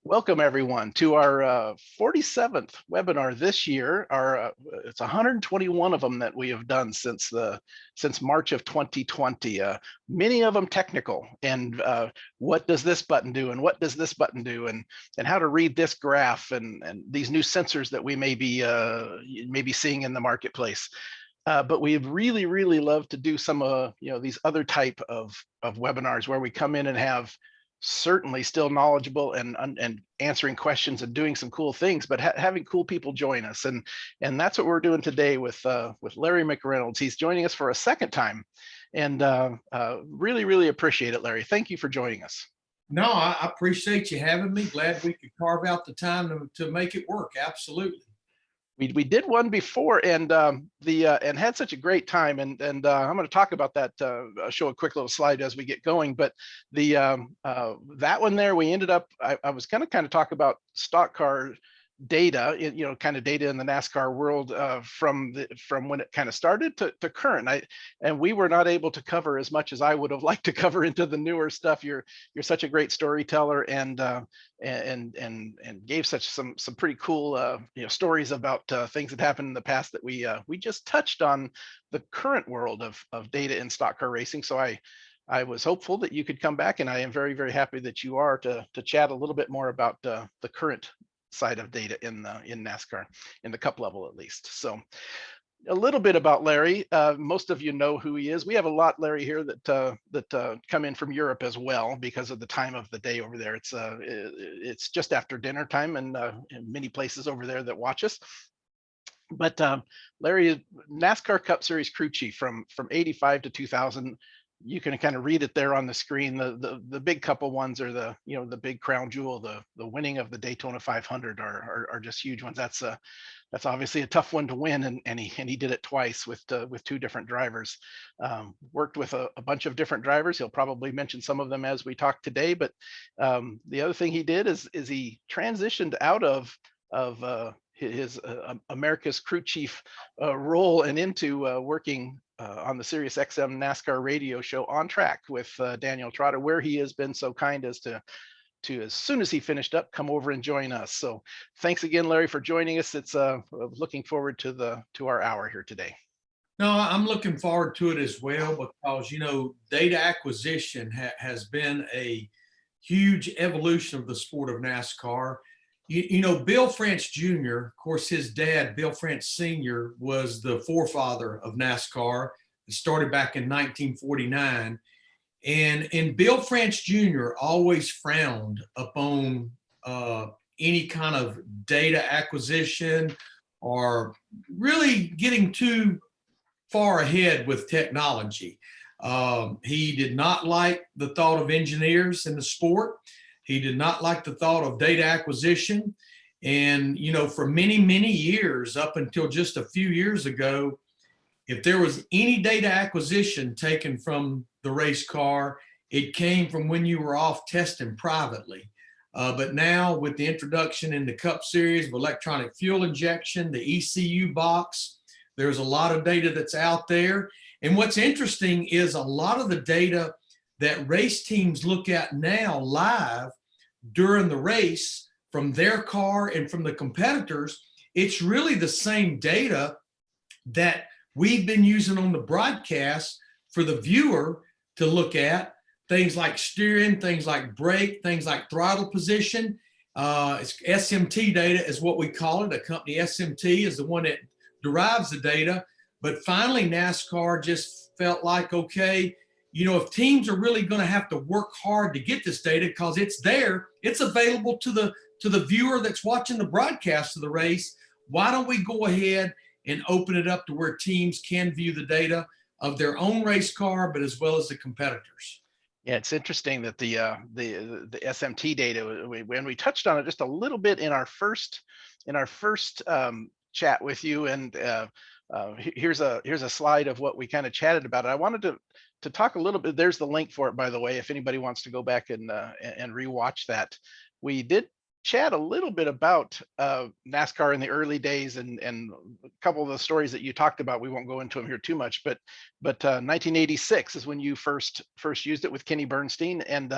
Welcome everyone to our 47th webinar this year. It's 121 of them that we have done since March of 2020. Many of them technical, and what does this button do, and what does this button do, and how to read this graph, and these new sensors that we may be seeing in the marketplace. But we'd really love to do some these other type of webinars where we come in and have certainly still knowledgeable and answering questions and doing some cool things, but having cool people join us, and that's what we're doing today with Larry McReynolds. He's joining us for a second time, and really appreciate it, Larry. Thank you for joining us. No, I appreciate you having me. Glad we could carve out the time to make it work. Absolutely. We did one before, and had such a great time, and I'm going to talk about that. Show a quick little slide as we get going. But that one there, we ended up. I was going to kind of talk about stock car data, kind of data in the NASCAR world from when it kind of started to current. And we were not able to cover as much as I would have liked to cover into the newer stuff. You're such a great storyteller, and gave some pretty cool stories about things that happened in the past that we just touched on the current world of data in stock car racing. So I was hopeful that you could come back, and I am very happy that you are to chat a little bit more about the current side of data in NASCAR, in the cup level at least. So a little bit about Larry. Most of you know who he is. We have a lot, Larry, here that come in from Europe as well because of the time of the day over there. It's just after dinner time, and in many places over there that watch us. But Larry is NASCAR Cup Series crew chief from 85 to 2000. You can kind of read it there on the screen. The big couple ones are the big crown jewel, the winning of the Daytona 500 are just huge ones. That's obviously a tough one to win, and he did it twice with two different drivers. Worked with a bunch of different drivers. He'll probably mention some of them as we talk today. But the other thing he did is he transitioned out of his America's crew chief role and into working on the Sirius XM NASCAR radio show On Track with Daniel Trotter, where he has been so kind as to as soon as he finished up, come over and join us. So thanks again, Larry, for joining us. It's looking forward to our hour here today. No, I'm looking forward to it as well, because data acquisition has been a huge evolution of the sport of NASCAR. Bill France Jr., of course, his dad, Bill France Sr., was the forefather of NASCAR. It started back in 1949. And Bill France Jr. always frowned upon any kind of data acquisition or really getting too far ahead with technology. He did not like the thought of engineers in the sport. He did not like the thought of data acquisition. And, for many years, up until just a few years ago, if there was any data acquisition taken from the race car, it came from when you were off testing privately. But now, with the introduction in the Cup Series of electronic fuel injection, the ECU box, there's a lot of data that's out there. And what's interesting is a lot of the data that race teams look at now live during the race from their car and from the competitors, it's really the same data that we've been using on the broadcast for the viewer to look at. Things like steering, things like brake, things like throttle position. It's SMT data is what we call it. The company SMT is the one that derives the data. But finally, NASCAR just felt like, okay, if teams are really going to have to work hard to get this data, because it's there, it's available to the viewer that's watching the broadcast of the race, why don't we go ahead and open it up to where teams can view the data of their own race car, but as well as the competitors? Yeah, it's interesting that the SMT data, when we touched on it just a little bit in our first chat with you, and here's a slide of what we kind of chatted about it. I wanted to talk a little bit. There's the link for it, by the way, if anybody wants to go back and rewatch that. We did chat a little bit about NASCAR in the early days, and a couple of the stories that you talked about. We won't go into them here too much, but 1986 is when you first used it with Kenny Bernstein, and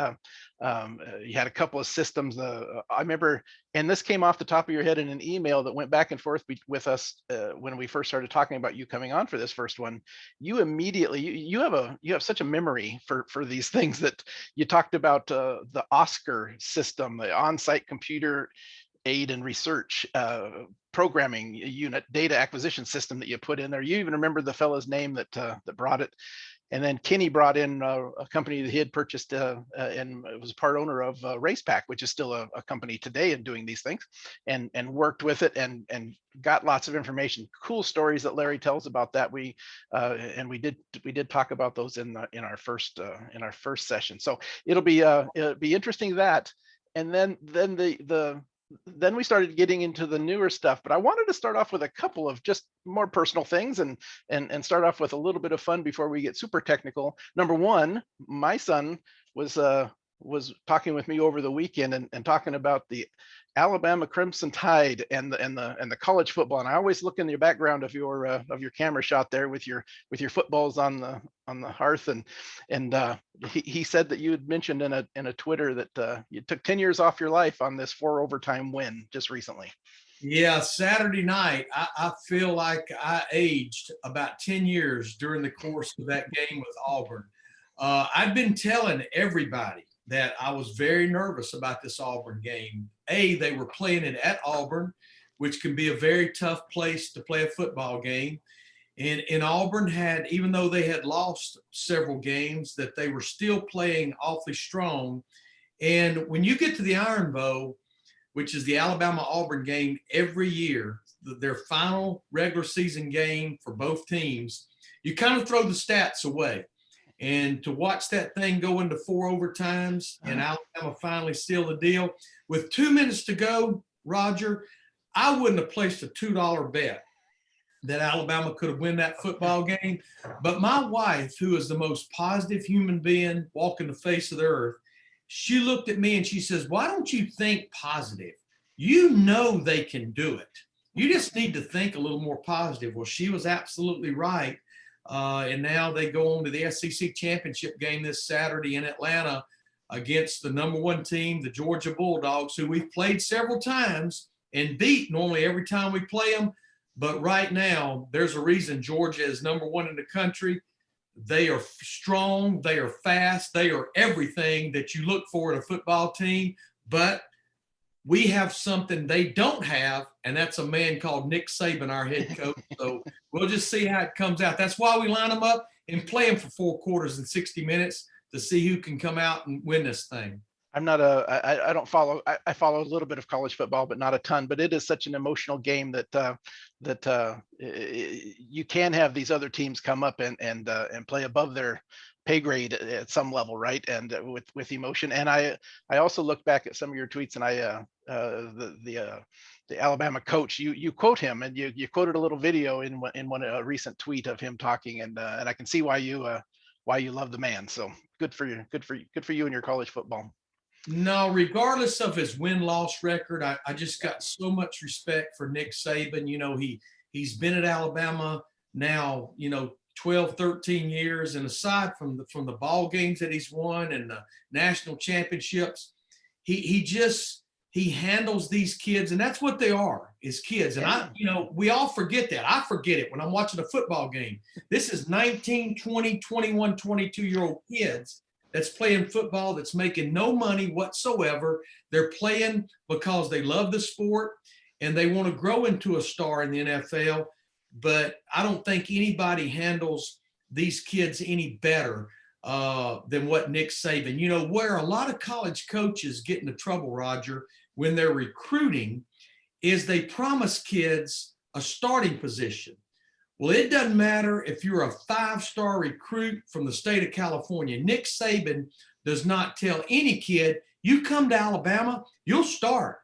you had a couple of systems. I remember, and this came off the top of your head in an email that went back and forth with us when we first started talking about you coming on for this first one. You immediately you have such a memory for these things that you talked about the Oscar system, the on-site computer aid and research programming unit data acquisition system that you put in there. You even remember the fellow's name that brought it. And then Kenny brought in a company that he had purchased and was part owner of Race Pack, which is still a company today in doing these things, and worked with it and got lots of information, cool stories that Larry tells about that. We did talk about those in our first session. So it'll be interesting that. And then we started getting into the newer stuff, but I wanted to start off with a couple of just more personal things and start off with a little bit of fun before we get super technical. Number one, my son was talking with me over the weekend and talking about the Alabama Crimson Tide and the college football. And I always look in the background of your camera shot there with your footballs on the hearth. And he said that you had mentioned in a Twitter that you took 10 years off your life on this 4 overtime win just recently. Yeah, Saturday night, I feel like I aged about 10 years during the course of that game with Auburn. I've been telling everybody that I was very nervous about this Auburn game. They were playing it at Auburn, which can be a very tough place to play a football game. And Auburn had, even though they had lost several games, that they were still playing awfully strong. And when you get to the Iron Bowl, which is the Alabama-Auburn game every year, their final regular season game for both teams, you kind of throw the stats away. And to watch that thing go into 4 overtimes and Alabama finally seal the deal with 2 minutes to go, Roger, I wouldn't have placed a $2 bet that Alabama could have won that football game. But my wife, who is the most positive human being walking the face of the earth, she looked at me and she says, why don't you think positive? You know they can do it. You just need to think a little more positive. Well, she was absolutely right. And now they go on to the SEC championship game this Saturday in Atlanta against the number 1 team, the Georgia Bulldogs, who we've played several times and beat normally every time we play them. But right now, there's a reason Georgia is number 1 in the country. They are strong. They are fast. They are everything that you look for in a football team. But we have something they don't have, and that's a man called Nick Saban, our head coach. So we'll just see how it comes out. That's why we line them up and play them for 4 quarters and 60 minutes to see who can come out and win this thing. I don't follow. I follow a little bit of college football, but not a ton. But it is such an emotional game that you can have these other teams come up and play above their pay grade at some level, right? And with emotion. And I also look back at some of your tweets, and the Alabama coach, you quote him, and you quoted a little video in a recent tweet of him talking, and I can see why you love the man. So good for you and your college football. No, regardless of his win-loss record, I just got so much respect for Nick Saban. You know, he's been at Alabama now, 12, 13 years. And aside from the ball games that he's won and the national championships, he handles these kids, and that's what they are, is kids. And we all forget that. I forget it when I'm watching a football game. This is 19, 20, 21, 22-year-old kids that's playing football, that's making no money whatsoever. They're playing because they love the sport and they want to grow into a star in the NFL. But I don't think anybody handles these kids any better than what Nick Saban. Where a lot of college coaches get into trouble, Roger, when they're recruiting, is they promise kids a starting position. Well, it doesn't matter if you're a 5-star recruit from the state of California. Nick Saban does not tell any kid, you come to Alabama, you'll start.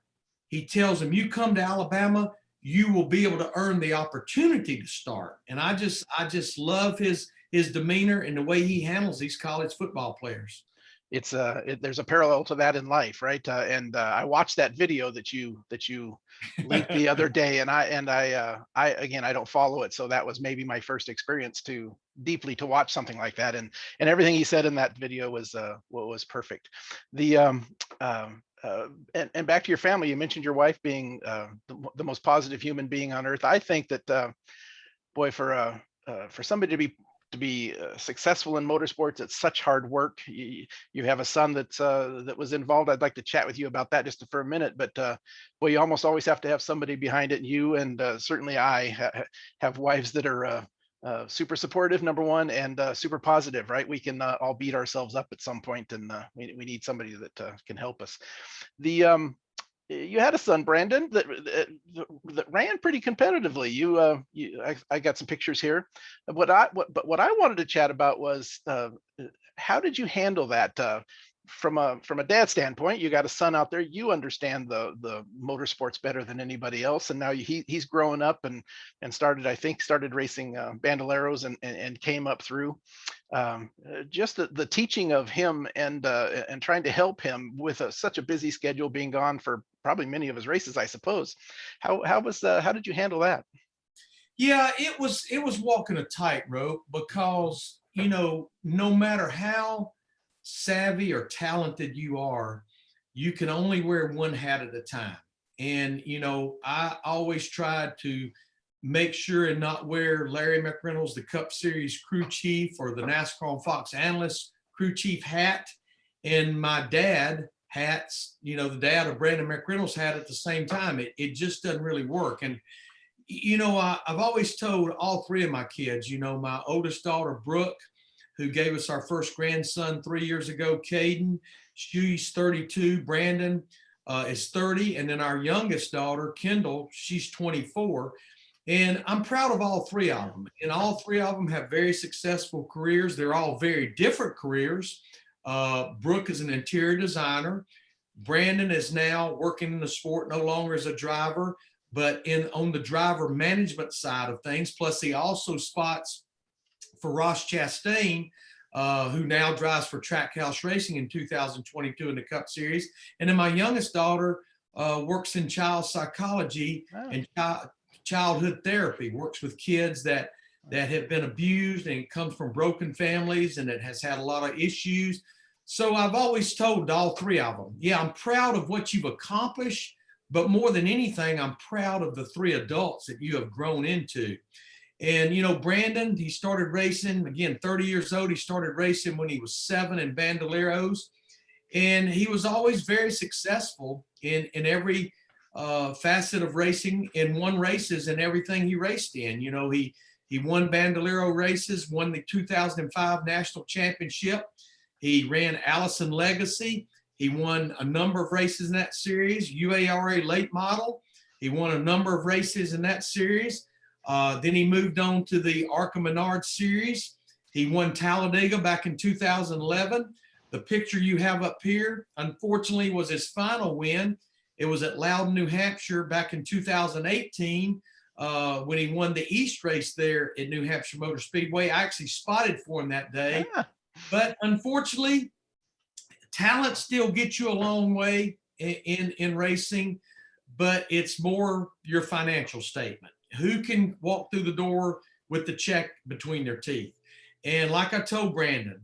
He tells them, you come to Alabama, you will be able to earn the opportunity to start. And I just love his demeanor and the way he handles these college football players. there's a parallel to that in life, right? I watched that video that you linked the other day, and I again, I don't follow it, so that was maybe my first experience to deeply to watch something like that, and everything he said in that video was what was perfect. The and back to your family, you mentioned your wife being the most positive human being on earth. I think that boy, for somebody to be successful in motorsports, it's such hard work. You have a son that was involved. I'd like to chat with you about that just for a minute, but boy, you almost always have to have somebody behind it. You and certainly have wives that are super supportive, number one, and super positive, right? We can all beat ourselves up at some point, and we need somebody that can help us. The You had a son, Brandon, that ran pretty competitively. I got some pictures here. What I wanted to chat about was how did you handle that? From a dad standpoint, you got a son out there. You understand the motorsports better than anybody else, and now he's growing up and started racing bandoleros and came up through. Just the teaching of him and trying to help him with such a busy schedule, being gone for probably many of his races, I suppose. How did you handle that? Yeah, it was walking a tightrope because, no matter how savvy or talented you are, you can only wear one hat at a time. And, I always tried to make sure and not wear Larry McReynolds, the Cup Series crew chief, or the NASCAR on Fox Analyst crew chief hat, and my dad hats, the dad of Brandon McReynolds hat at the same time. It just doesn't really work. And, I've always told all three of my kids, my oldest daughter, Brooke, who gave us our first grandson 3 years ago, Caden, she's 32. Brandon is 30. And then our youngest daughter, Kendall, she's 24. And I'm proud of all three of them. And all three of them have very successful careers. They're all very different careers. Brooke is an interior designer. Brandon is now working in the sport, no longer as a driver, but on the driver management side of things. Plus, he also spots for Ross Chastain, who now drives for Trackhouse Racing in 2022 in the Cup Series. And then my youngest daughter works in child psychology and childhood therapy, works with kids that have been abused and comes from broken families and it has had a lot of issues. So I've always told all three of them, yeah, I'm proud of what you've accomplished, but more than anything, I'm proud of the three adults that you have grown into. And, Brandon, he started racing, again, 30 years old. He started racing when he was 7 in bandoleros. And he was always very successful in every facet of racing, and won races in everything he raced in. He won bandolero races, won the 2005 National Championship. He ran Allison Legacy. He won a number of races in that series, UARA late model. He won a number of races in that series. Then he moved on to the Arca Menard series. He won Talladega back in 2011. The picture you have up here, unfortunately, was his final win. It was at Loudon, New Hampshire back in 2018 when he won the East race there at New Hampshire Motor Speedway. I actually spotted for him that day. Yeah. But unfortunately, talent still gets you a long way in racing, but it's more your financial statement. Who can walk through the door with the check between their teeth? And like I told Brandon,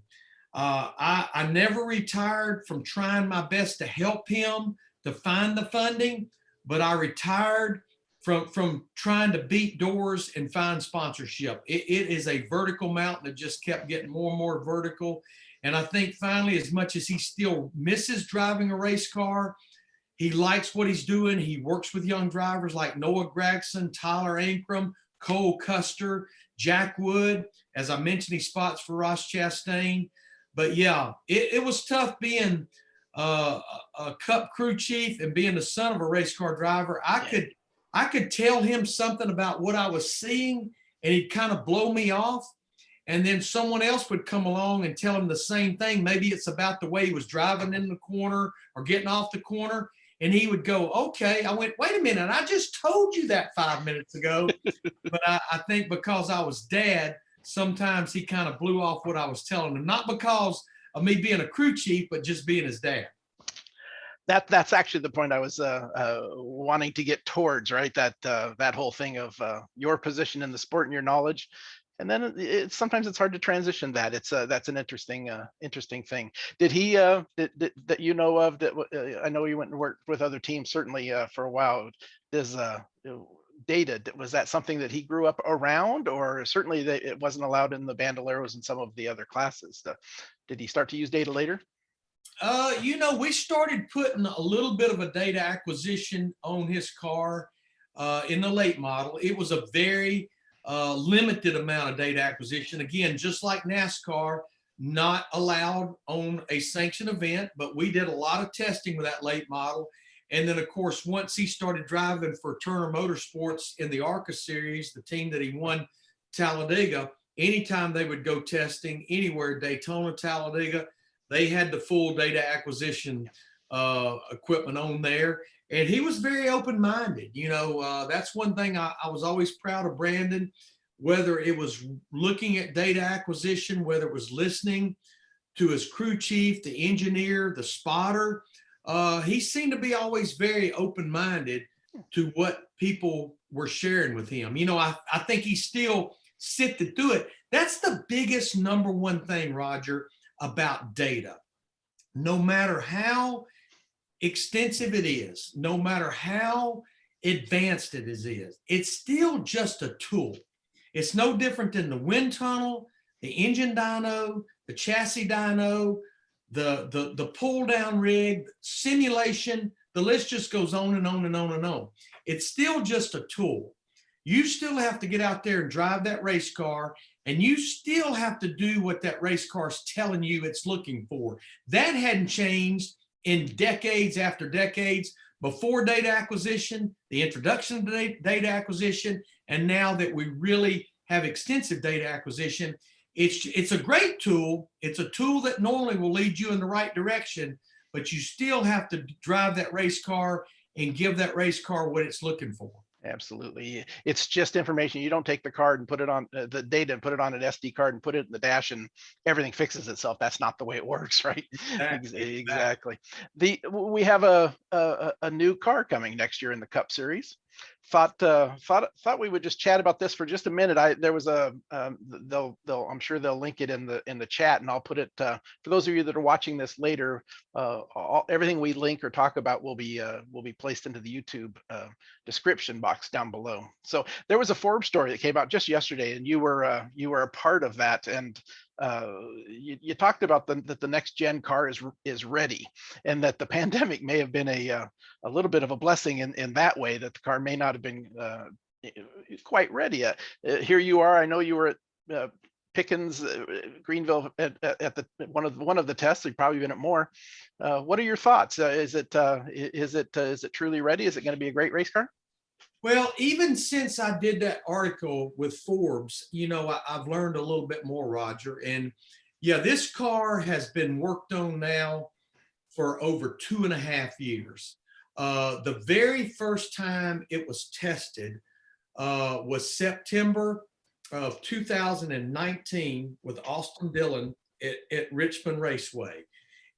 I never retired from trying my best to help him to find the funding, but I retired from trying to beat doors and find sponsorship. It is a vertical mountain that just kept getting more and more vertical. And I think finally, as much as he still misses driving a race car, he likes what he's doing. He works with young drivers like Noah Gragson, Tyler Ankrum, Cole Custer, Jack Wood. As I mentioned, he spots for Ross Chastain. But yeah, it was tough being a Cup crew chief and being the son of a race car driver. I could tell him something about what I was seeing, and he'd kind of blow me off. And then someone else would come along and tell him the same thing. Maybe it's about the way he was driving in the corner or getting off the corner. And he would go, okay. I went, wait a minute. I just told you that 5 minutes ago. But I think because I was dad, sometimes he kind of blew off what I was telling him. Not because of me being a crew chief, but just being his dad. That's actually the point I was wanting to get towards, right? That whole thing of your position in the sport and your knowledge, and then sometimes it's hard to transition that. That's an interesting thing. Did he that you know of that? I know you went and worked with other teams certainly for a while. Does data, was that something that he grew up around, or certainly it wasn't allowed in the Bandoleros and some of the other classes? Did he start to use data later? We started putting a little bit of a data acquisition on his car in the late model. It was a very limited amount of data acquisition. Again, just like NASCAR, not allowed on a sanctioned event, but we did a lot of testing with that late model. And then, of course, once he started driving for Turner Motorsports in the ARCA series, the team that he won Talladega, anytime they would go testing anywhere, Daytona, Talladega, they had the full data acquisition equipment on there. And he was very open-minded. That's one thing I was always proud of Brandon, whether it was looking at data acquisition, whether it was listening to his crew chief, the engineer, the spotter. He seemed to be always very open-minded to what people were sharing with him. I think he still sifted through it. That's the biggest number one thing, Roger, about data. No matter how extensive it is, no matter how advanced it is, it's still just a tool. It's no different than the wind tunnel, the engine dyno, the chassis dyno, the pull down rig, simulation. The list just goes on and on and on and on. It's still just a tool. You still have to get out there and drive that race car, and you still have to do what that race car is telling you it's looking for. That hadn't changed in decades after decades, before data acquisition, the introduction of data acquisition, and now that we really have extensive data acquisition. It's a great tool. It's a tool that normally will lead you in the right direction, but you still have to drive that race car and give that race car what it's looking for. Absolutely. It's just information. You don't take the card and put it on the data and put it on an SD card and put it in the dash and everything fixes itself. That's not the way it works, right? Exactly. We have a new car coming next year in the Cup Series. Thought we would just chat about this for just a minute. There was I'm sure they'll link it in the chat, and I'll put it for those of you that are watching this later. Everything we link or talk about will be placed into the YouTube description box down below. So there was a Forbes story that came out just yesterday, and you were a part of that, and you talked about that the next gen car is ready, and that the pandemic may have been a little bit of a blessing in that way, that the car may not have been quite ready yet. Here you are. I know you were at Pickens, Greenville at the one of the tests. You've probably been at more. What are your thoughts? Is it truly ready? Is it going to be a great race car? Well, even since I did that article with Forbes, I've learned a little bit more, Roger. And yeah, this car has been worked on now for over 2.5 years. The very first time it was tested was September of 2019 with Austin Dillon at Richmond Raceway.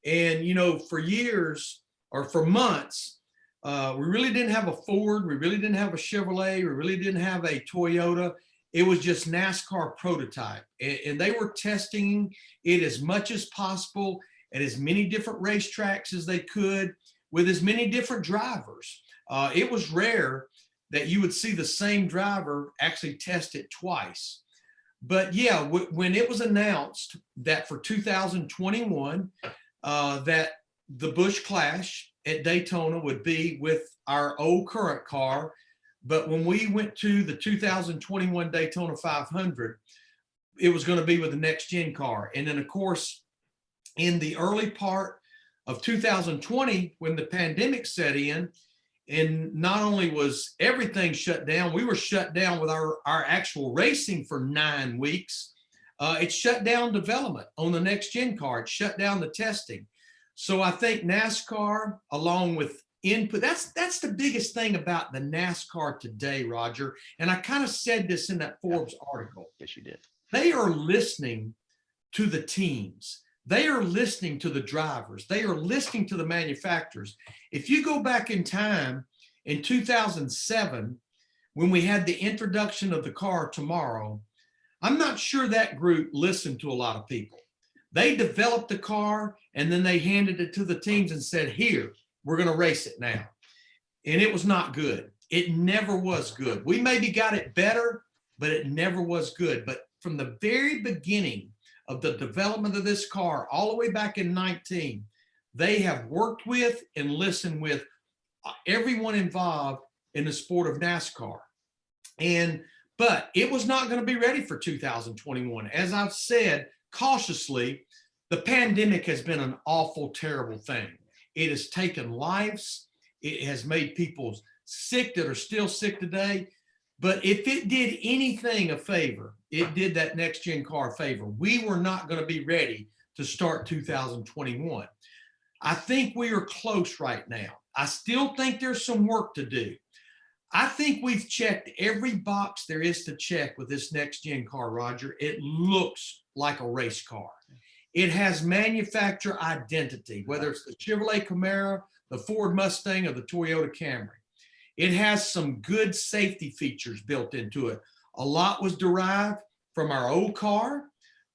And, for years or for months, we really didn't have a Ford. We really didn't have a Chevrolet. We really didn't have a Toyota. It was just NASCAR prototype. And they were testing it as much as possible at as many different racetracks as they could with as many different drivers. It was rare that you would see the same driver actually test it twice. But yeah, when it was announced that for 2021, that the Busch Clash at Daytona would be with our old current car, but when we went to the 2021 Daytona 500, it was going to be with the next gen car. And then, of course, in the early part of 2020, when the pandemic set in, and not only was everything shut down, we were shut down with our actual racing for 9 weeks. It shut down development on the next gen car. It shut down the testing. So I think NASCAR, along with input, that's the biggest thing about the NASCAR today, Roger. And I kind of said this in that Forbes article. Yes, you did. They are listening to the teams. They are listening to the drivers. They are listening to the manufacturers. If you go back in time, in 2007, when we had the introduction of the car tomorrow, I'm not sure that group listened to a lot of people. They developed the car and then they handed it to the teams and said, here, we're going to race it now. And it was not good. It never was good. We maybe got it better, but it never was good. But from the very beginning of the development of this car, all the way back in 19, they have worked with and listened with everyone involved in the sport of NASCAR. But it was not going to be ready for 2021. As I've said cautiously, the pandemic has been an awful, terrible thing. It has taken lives. It has made people sick that are still sick today. But if it did anything a favor, it did that next gen car a favor. We were not going to be ready to start 2021. I think we are close right now. I still think there's some work to do. I think we've checked every box there is to check with this next gen car, Roger. It looks like a race car. It has manufacturer identity, whether it's the Chevrolet Camaro, the Ford Mustang, or the Toyota Camry. It has some good safety features built into it. A lot was derived from our old car.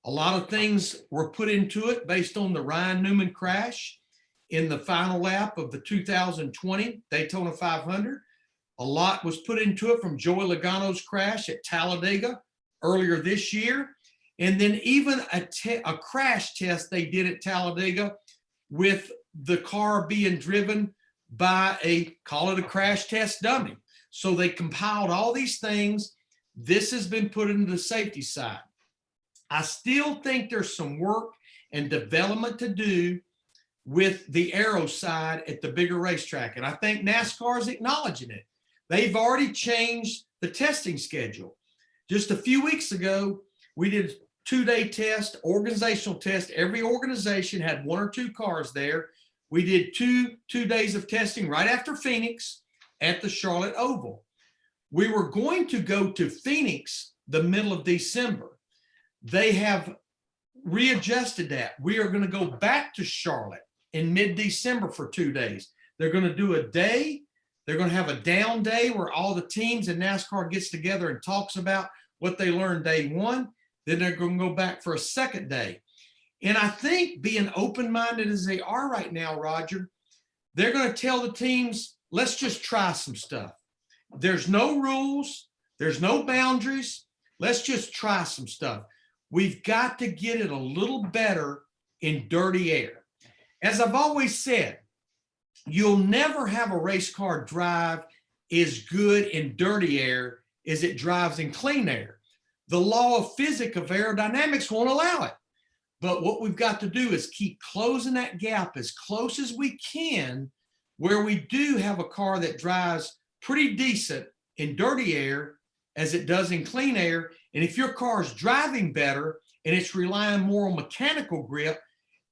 A lot of things were put into it based on the Ryan Newman crash in the final lap of the 2020 Daytona 500. A lot was put into it from Joey Logano's crash at Talladega earlier this year. And then even a crash test they did at Talladega with the car being driven by call it a crash test dummy. So they compiled all these things. This has been put into the safety side. I still think there's some work and development to do with the aero side at the bigger racetrack. And I think NASCAR is acknowledging it. They've already changed the testing schedule. Just a few weeks ago, we did 2-day test, organizational test. Every organization had 1 or 2 cars there. We did two days of testing right after Phoenix at the Charlotte Oval. We were going to go to Phoenix the middle of December. They have readjusted that. We are going to go back to Charlotte in mid-December for 2 days. They're going to do a day. They're going to have a down day where all the teams in NASCAR gets together and talks about what they learned day 1. Then they're going to go back for a second day. And I think being open-minded as they are right now, Roger, they're going to tell the teams, let's just try some stuff. There's no rules. There's no boundaries. Let's just try some stuff. We've got to get it a little better in dirty air. As I've always said, you'll never have a race car drive as good in dirty air as it drives in clean air. The law of physics of aerodynamics won't allow it. But what we've got to do is keep closing that gap as close as we can where we do have a car that drives pretty decent in dirty air as it does in clean air. And if your car is driving better and it's relying more on mechanical grip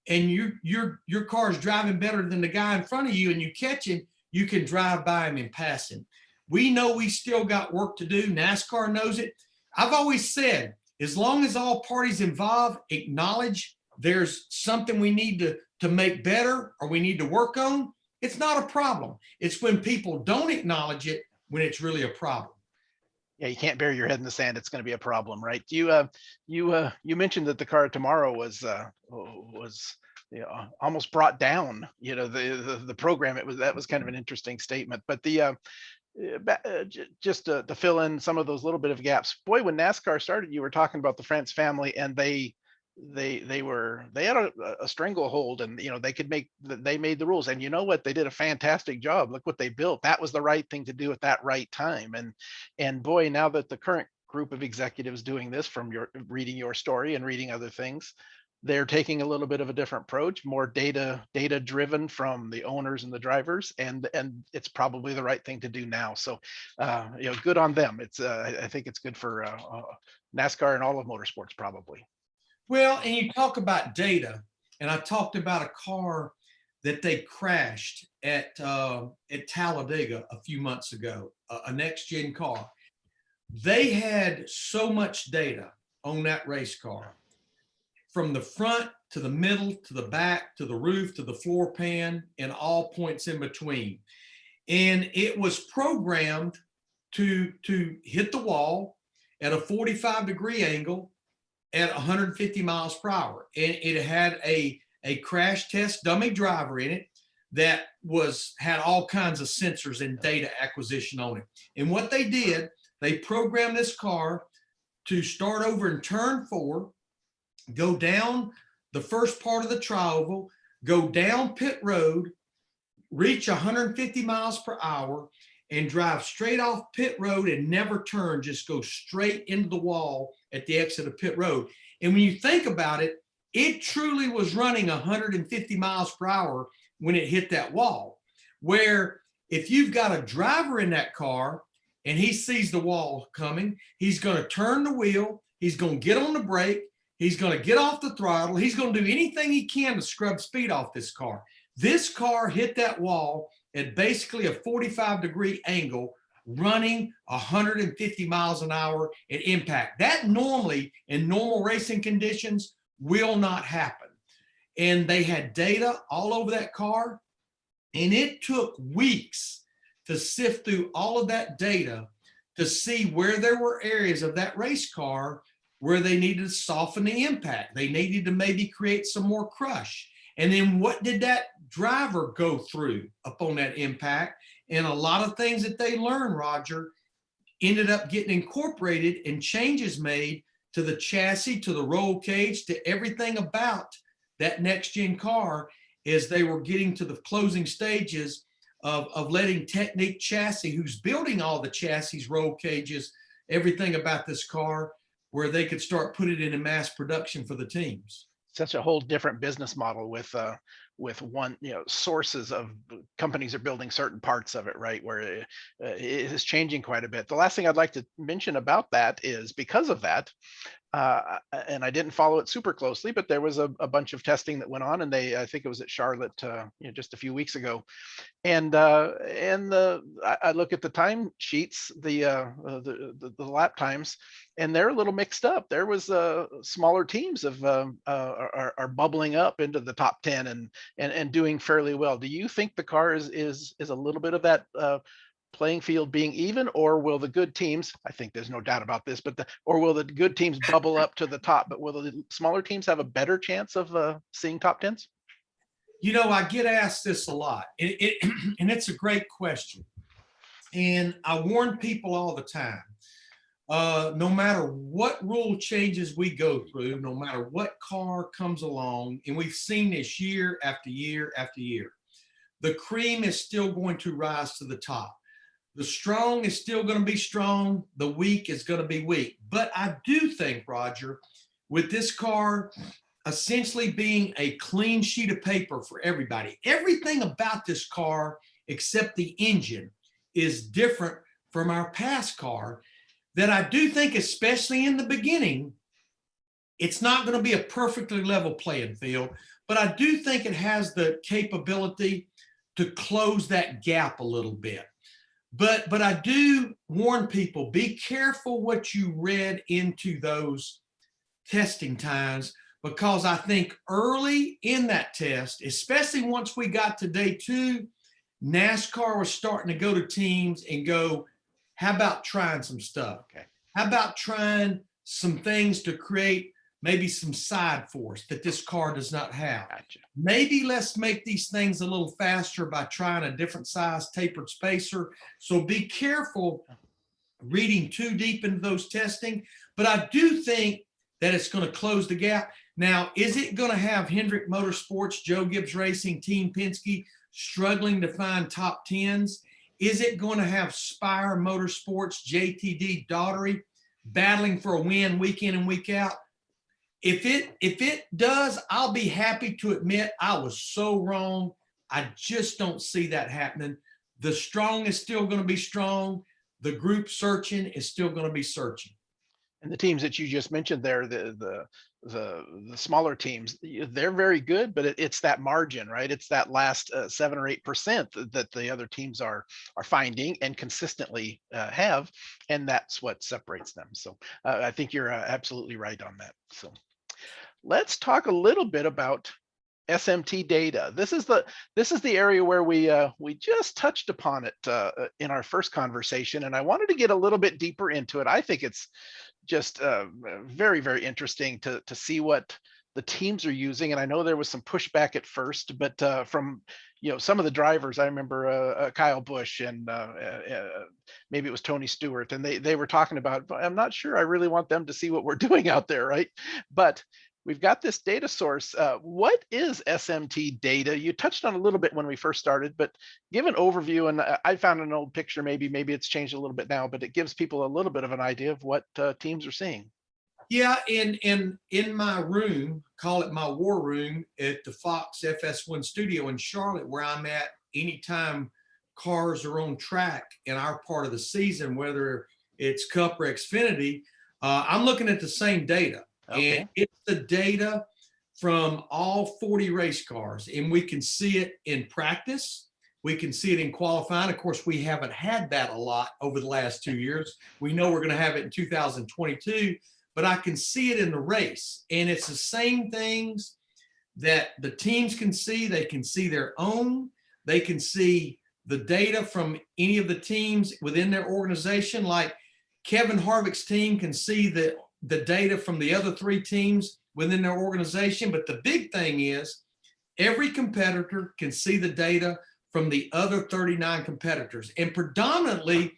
and your car is driving better than the guy in front of you and you catch him, you can drive by him and pass him. We know we still got work to do. NASCAR knows it. I've always said, as long as all parties involved acknowledge there's something we need to make better or we need to work on, it's not a problem. It's when people don't acknowledge it when it's really a problem. Yeah, you can't bury your head in the sand. It's going to be a problem, right? You mentioned that the car tomorrow was almost brought down. The program. That was kind of an interesting statement. But just to fill in some of those little bit of gaps, boy, when NASCAR started, you were talking about the France family, and they had a stranglehold, and they made the rules, and you know what, they did a fantastic job. Look what they built. That was the right thing to do at that right time. And boy, now that the current group of executives doing this, from reading your story and reading other things, they're taking a little bit of a different approach, more data driven from the owners and the drivers, and it's probably the right thing to do now. So good on them. It's I think it's good for NASCAR and all of motorsports probably. Well, and you talk about data, and I talked about a car that they crashed at Talladega a few months ago, a next gen car. They had so much data on that race car from the front to the middle to the back to the roof to the floor pan and all points in between. And it was programmed to hit the wall at a 45-degree angle at 150 miles per hour. And it had a crash test dummy driver in it that had all kinds of sensors and data acquisition on it. And what they did, they programmed this car to start over in turn 4, go down the first part of the tri-oval, go down pit road, reach 150 miles per hour, and drive straight off pit road and never turn, just go straight into the wall at the exit of pit road. And when you think about it, it truly was running 150 miles per hour when it hit that wall. Where if you've got a driver in that car and he sees the wall coming, he's going to turn the wheel, he's going to get on the brake, he's going to get off the throttle, he's going to do anything he can to scrub speed off this car. This car hit that wall at basically a 45-degree angle, running 150 miles an hour at impact. That normally, in normal racing conditions, will not happen. And they had data all over that car, and it took weeks to sift through all of that data to see where there were areas of that race car where they needed to soften the impact. They needed to maybe create some more crush. And then what did that driver go through upon that impact? And a lot of things that they learned, Roger, ended up getting incorporated and changes made to the chassis, to the roll cage, to everything about that next gen car as they were getting to the closing stages of letting Technique Chassis, who's building all the chassis, roll cages, everything about this car, where they could start putting it into mass production for the teams. Such a whole different business model with one, sources of companies are building certain parts of it, right? Where it is changing quite a bit. The last thing I'd like to mention about that is because of that, and I didn't follow it super closely, but there was a bunch of testing that went on, and I think it was at Charlotte, just a few weeks ago, and I look at the time sheets, the lap times, and they're a little mixed up. There was smaller teams are bubbling up into the top 10 and doing fairly well. Do you think the car is a little bit of that playing field being even, or will the good teams, I think there's no doubt about this, or will the good teams bubble up to the top, but will the smaller teams have a better chance of seeing top 10s? I get asked this a lot, and it's a great question. And I warn people all the time, no matter what rule changes we go through, no matter what car comes along, and we've seen this year after year after year, the cream is still going to rise to the top. The strong is still going to be strong. The weak is going to be weak. But I do think, Roger, with this car essentially being a clean sheet of paper for everybody, everything about this car except the engine is different from our past car, that I do think, especially in the beginning, it's not going to be a perfectly level playing field, but I do think it has the capability to close that gap a little bit. But I do warn people, be careful what you read into those testing times, because I think early in that test, especially once we got to day 2, NASCAR was starting to go to teams and go, how about trying some stuff? Okay. How about trying some things to create maybe some side force that this car does not have? Gotcha. Maybe let's make these things a little faster by trying a different size tapered spacer. So be careful reading too deep into those testing. But I do think that it's going to close the gap. Now, is it going to have Hendrick Motorsports, Joe Gibbs Racing, Team Penske struggling to find top 10s? Is it going to have Spire Motorsports, JTD Daugherty battling for a win week in and week out? If it does, I'll be happy to admit I was so wrong. I just don't see that happening. The strong is still going to be strong. The group searching is still going to be searching. And the teams that you just mentioned there, the smaller teams, they're very good, but it's that margin, right? It's that last 7 or 8% that the other teams are finding and consistently have, and that's what separates them. So I think you're absolutely right on that. So let's talk a little bit about SMT data. This is the area where we just touched upon it in our first conversation, and I wanted to get a little bit deeper into it. I think it's just very, very interesting to see what the teams are using. And I know there was some pushback at first, but from some of the drivers, I remember Kyle Busch and maybe it was Tony Stewart, and they were talking about, I'm not sure I really want them to see what we're doing out there, right? But we've got this data source. What is SMT data? You touched on a little bit when we first started, but give an overview. And I found an old picture, maybe it's changed a little bit now, but it gives people a little bit of an idea of what teams are seeing. Yeah, in my room, call it my war room at the Fox FS1 studio in Charlotte, where I'm at anytime cars are on track in our part of the season, whether it's Cup or Xfinity, I'm looking at the same data. Okay. And it's the data from all 40 race cars, and we can see it in practice. We can see it in qualifying. Of course, we haven't had that a lot over the last 2 years. We know we're going to have it in 2022. But I can see it in the race. And it's the same things that the teams can see. They can see their own. They can see the data from any of the teams within their organization. Like Kevin Harvick's team can see the data from the other 3 teams within their organization. But the big thing is every competitor can see the data from the other 39 competitors. And predominantly,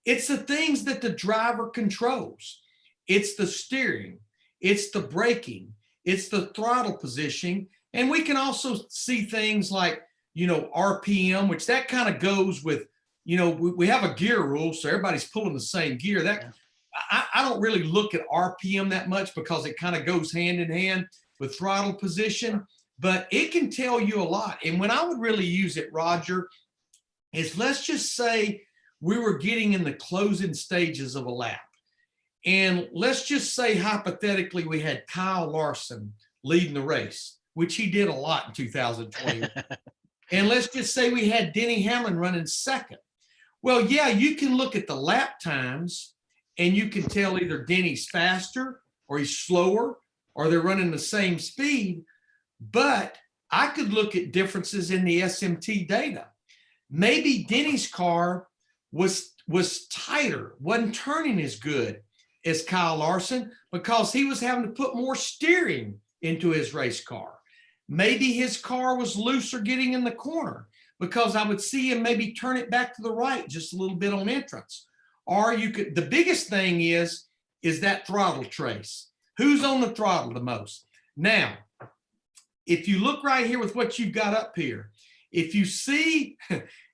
it's the things that the driver controls. It's the steering, it's the braking, it's the throttle positioning. And we can also see things like, RPM, which that kind of goes with, we have a gear rule, so everybody's pulling the same gear. I don't really look at RPM that much because it kind of goes hand in hand with throttle position, but it can tell you a lot. And when I would really use it, Roger, is let's just say we were getting in the closing stages of a lap. And let's just say, hypothetically, we had Kyle Larson leading the race, which he did a lot in 2020. And let's just say we had Denny Hamlin running second. Well, yeah, you can look at the lap times and you can tell either Denny's faster or he's slower or they're running the same speed. But I could look at differences in the SMT data. Maybe Denny's car was tighter, wasn't turning as good as Kyle Larson because he was having to put more steering into his race car. Maybe his car was looser getting in the corner because I would see him maybe turn it back to the right just a little bit on entrance. Or the biggest thing is that throttle trace. Who's on the throttle the most? Now, if you look right here with what you've got up here, if you see,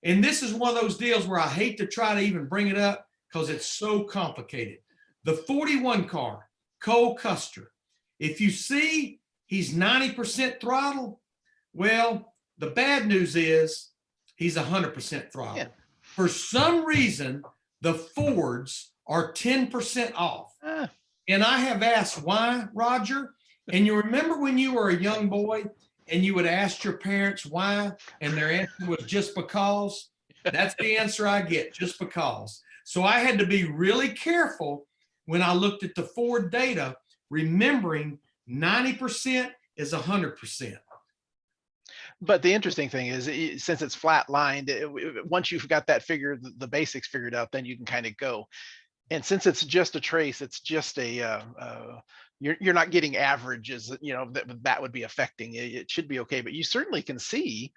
and this is one of those deals where I hate to try to even bring it up because it's so complicated. The 41 car, Cole Custer, if you see he's 90% throttle, well, the bad news is he's 100% throttle. Yeah. For some reason, the Fords are 10% off. And I have asked why, Roger, and you remember when you were a young boy and you would ask your parents why, and their answer was just because? That's the answer I get, just because. So I had to be really careful when I looked at the Ford data, remembering 90% is 100%. But the interesting thing is, since it's flat lined, once you've got that figure, the basics figured out, then you can kind of go. And since it's just a trace, it's just you're not getting averages, that would be affecting it. It should be okay, but you certainly can see,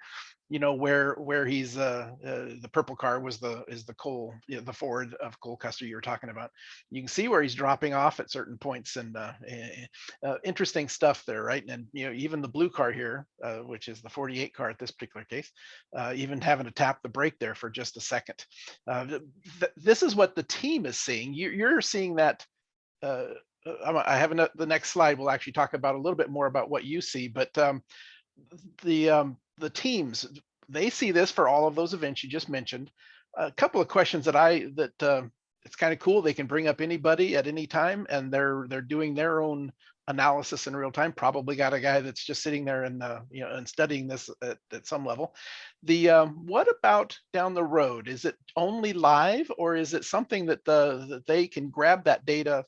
where he's the purple car is the Cole, the Ford of Cole Custer you were talking about. You can see where he's dropping off at certain points, and interesting stuff there, right? And even the blue car here, which is the 48 car at this particular case, even having to tap the brake there for just a second. This is what the team is seeing. You're seeing that. I have the next slide. We'll actually talk about a little bit more about what you see, but the teams, they see this for all of those events you just mentioned. A couple of questions that it's kind of cool. They can bring up anybody at any time, and they're doing their own analysis in real time. Probably got a guy that's just sitting there and and studying this at some level. What about down the road? Is it only live, or is it something that they can grab that data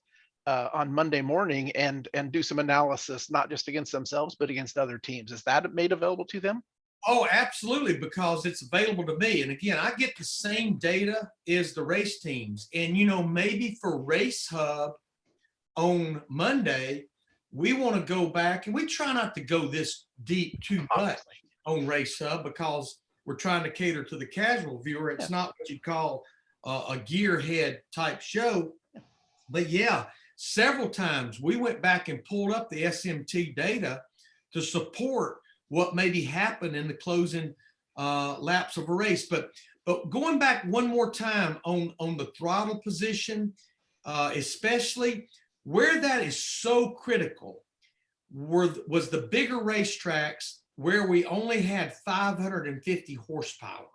on Monday morning and do some analysis, not just against themselves, but against other teams. Is that made available to them? Oh, absolutely, because it's available to me. And again, I get the same data as the race teams. And, maybe for Race Hub on Monday, we want to go back, and we try not to go this deep too much on Race Hub because we're trying to cater to the casual viewer. It's not what you call a gearhead type show. But yeah, several times we went back and pulled up the SMT data to support what maybe happened in the closing laps of a race. But going back one more time on the throttle position, especially where that is so critical was the bigger racetracks where we only had 550 horsepower.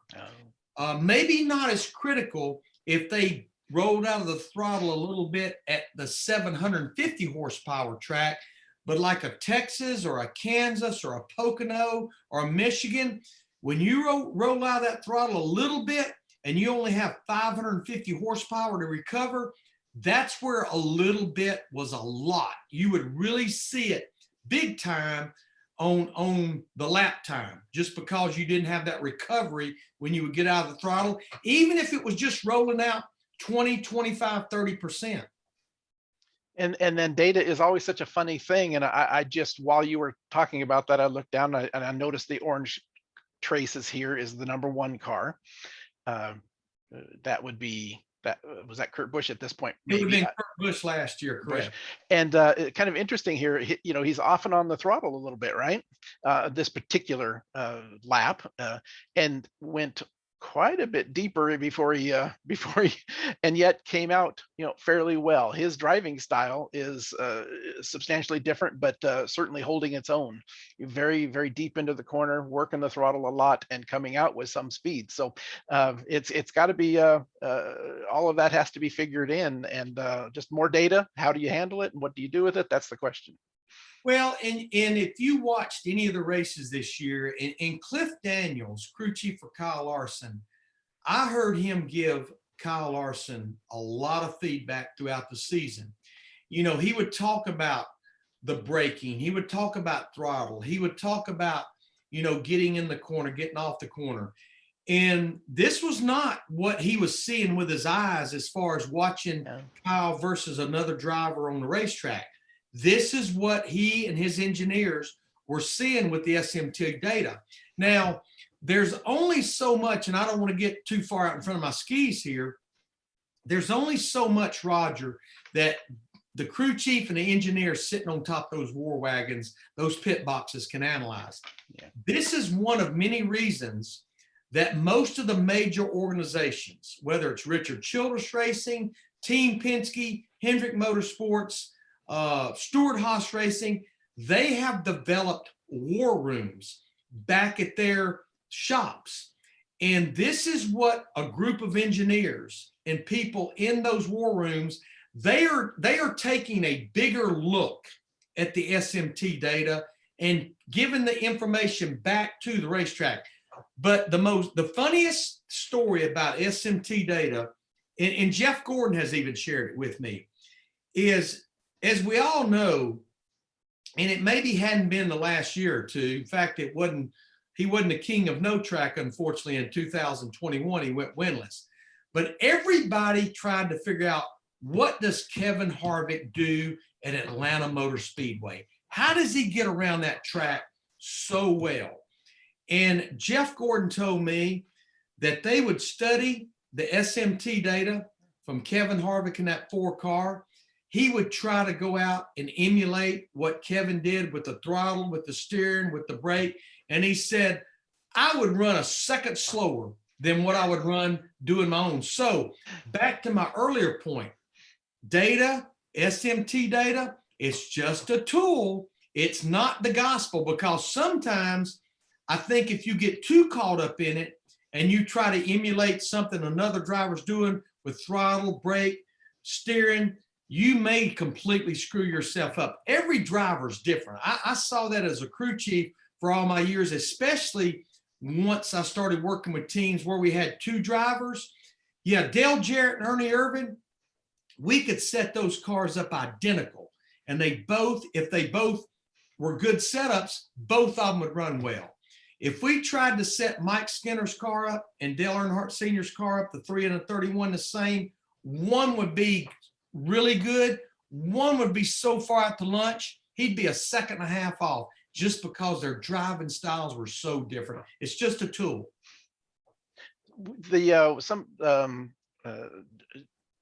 Maybe not as critical if they rolled out of the throttle a little bit at the 750 horsepower track, but like a Texas or a Kansas or a Pocono or a Michigan, when you roll out of that throttle a little bit and you only have 550 horsepower to recover, that's where a little bit was a lot. You would really see it big time on the lap time, just because you didn't have that recovery when you would get out of the throttle, even if it was just rolling out 20, 25, 30%. And then data is always such a funny thing. And I just, while you were talking about that, I looked down and I noticed the orange traces here is the #1 car. That would be, was that Kurt Busch at this point? It would have been Kurt Busch last year, correct? And kind of interesting here, he's often on the throttle a little bit, right? This particular lap, and went quite a bit deeper before he and yet came out fairly well. His driving style is substantially different, but certainly holding its own. Very, very deep into the corner, working the throttle a lot, and coming out with some speed. So it's got to be all of that has to be figured in, and just more data. How do you handle it, and what do you do with it? That's the question. Well, and if you watched any of the races this year, and Cliff Daniels, crew chief for Kyle Larson, I heard him give Kyle Larson a lot of feedback throughout the season. He would talk about the braking. He would talk about throttle. He would talk about, getting in the corner, getting off the corner. And this was not what he was seeing with his eyes as far as watching Kyle versus another driver on the racetrack. This is what he and his engineers were seeing with the SMT data. Now, there's only so much, and I don't want to get too far out in front of my skis here. There's only so much, Roger, that the crew chief and the engineers sitting on top of those war wagons, those pit boxes, can analyze. Yeah. This is one of many reasons that most of the major organizations, whether it's Richard Childress Racing, Team Penske, Hendrick Motorsports, Stewart-Haas Racing, they have developed war rooms back at their shops. And this is what a group of engineers and people in those war rooms, they are taking a bigger look at the SMT data and giving the information back to the racetrack. But the funniest story about SMT data, and Jeff Gordon has even shared it with me, is, as we all know, and it maybe hadn't been the last year or two. In fact, he wasn't the king of no track, unfortunately. In 2021, he went winless. But everybody tried to figure out, what does Kevin Harvick do at Atlanta Motor Speedway? How does he get around that track so well? And Jeff Gordon told me that they would study the SMT data from Kevin Harvick in that 4 car. He would try to go out and emulate what Kevin did with the throttle, with the steering, with the brake. And he said, I would run a second slower than what I would run doing my own. So back to my earlier point, data, SMT data, it's just a tool. It's not the gospel, because sometimes I think if you get too caught up in it and you try to emulate something another driver's doing with throttle, brake, steering, you may completely screw yourself up. Every driver's different. I saw that as a crew chief for all my years, especially once I started working with teams where we had 2 drivers. Yeah, Dale Jarrett and Ernie Irvin, we could set those cars up identical. And if they both were good setups, both of them would run well. If we tried to set Mike Skinner's car up and Dale Earnhardt Sr.'s car up, the 3 and a 31 the same, one would be really good. One would be so far out to lunch, he'd be a second and a half off just because their driving styles were so different. It's just a tool.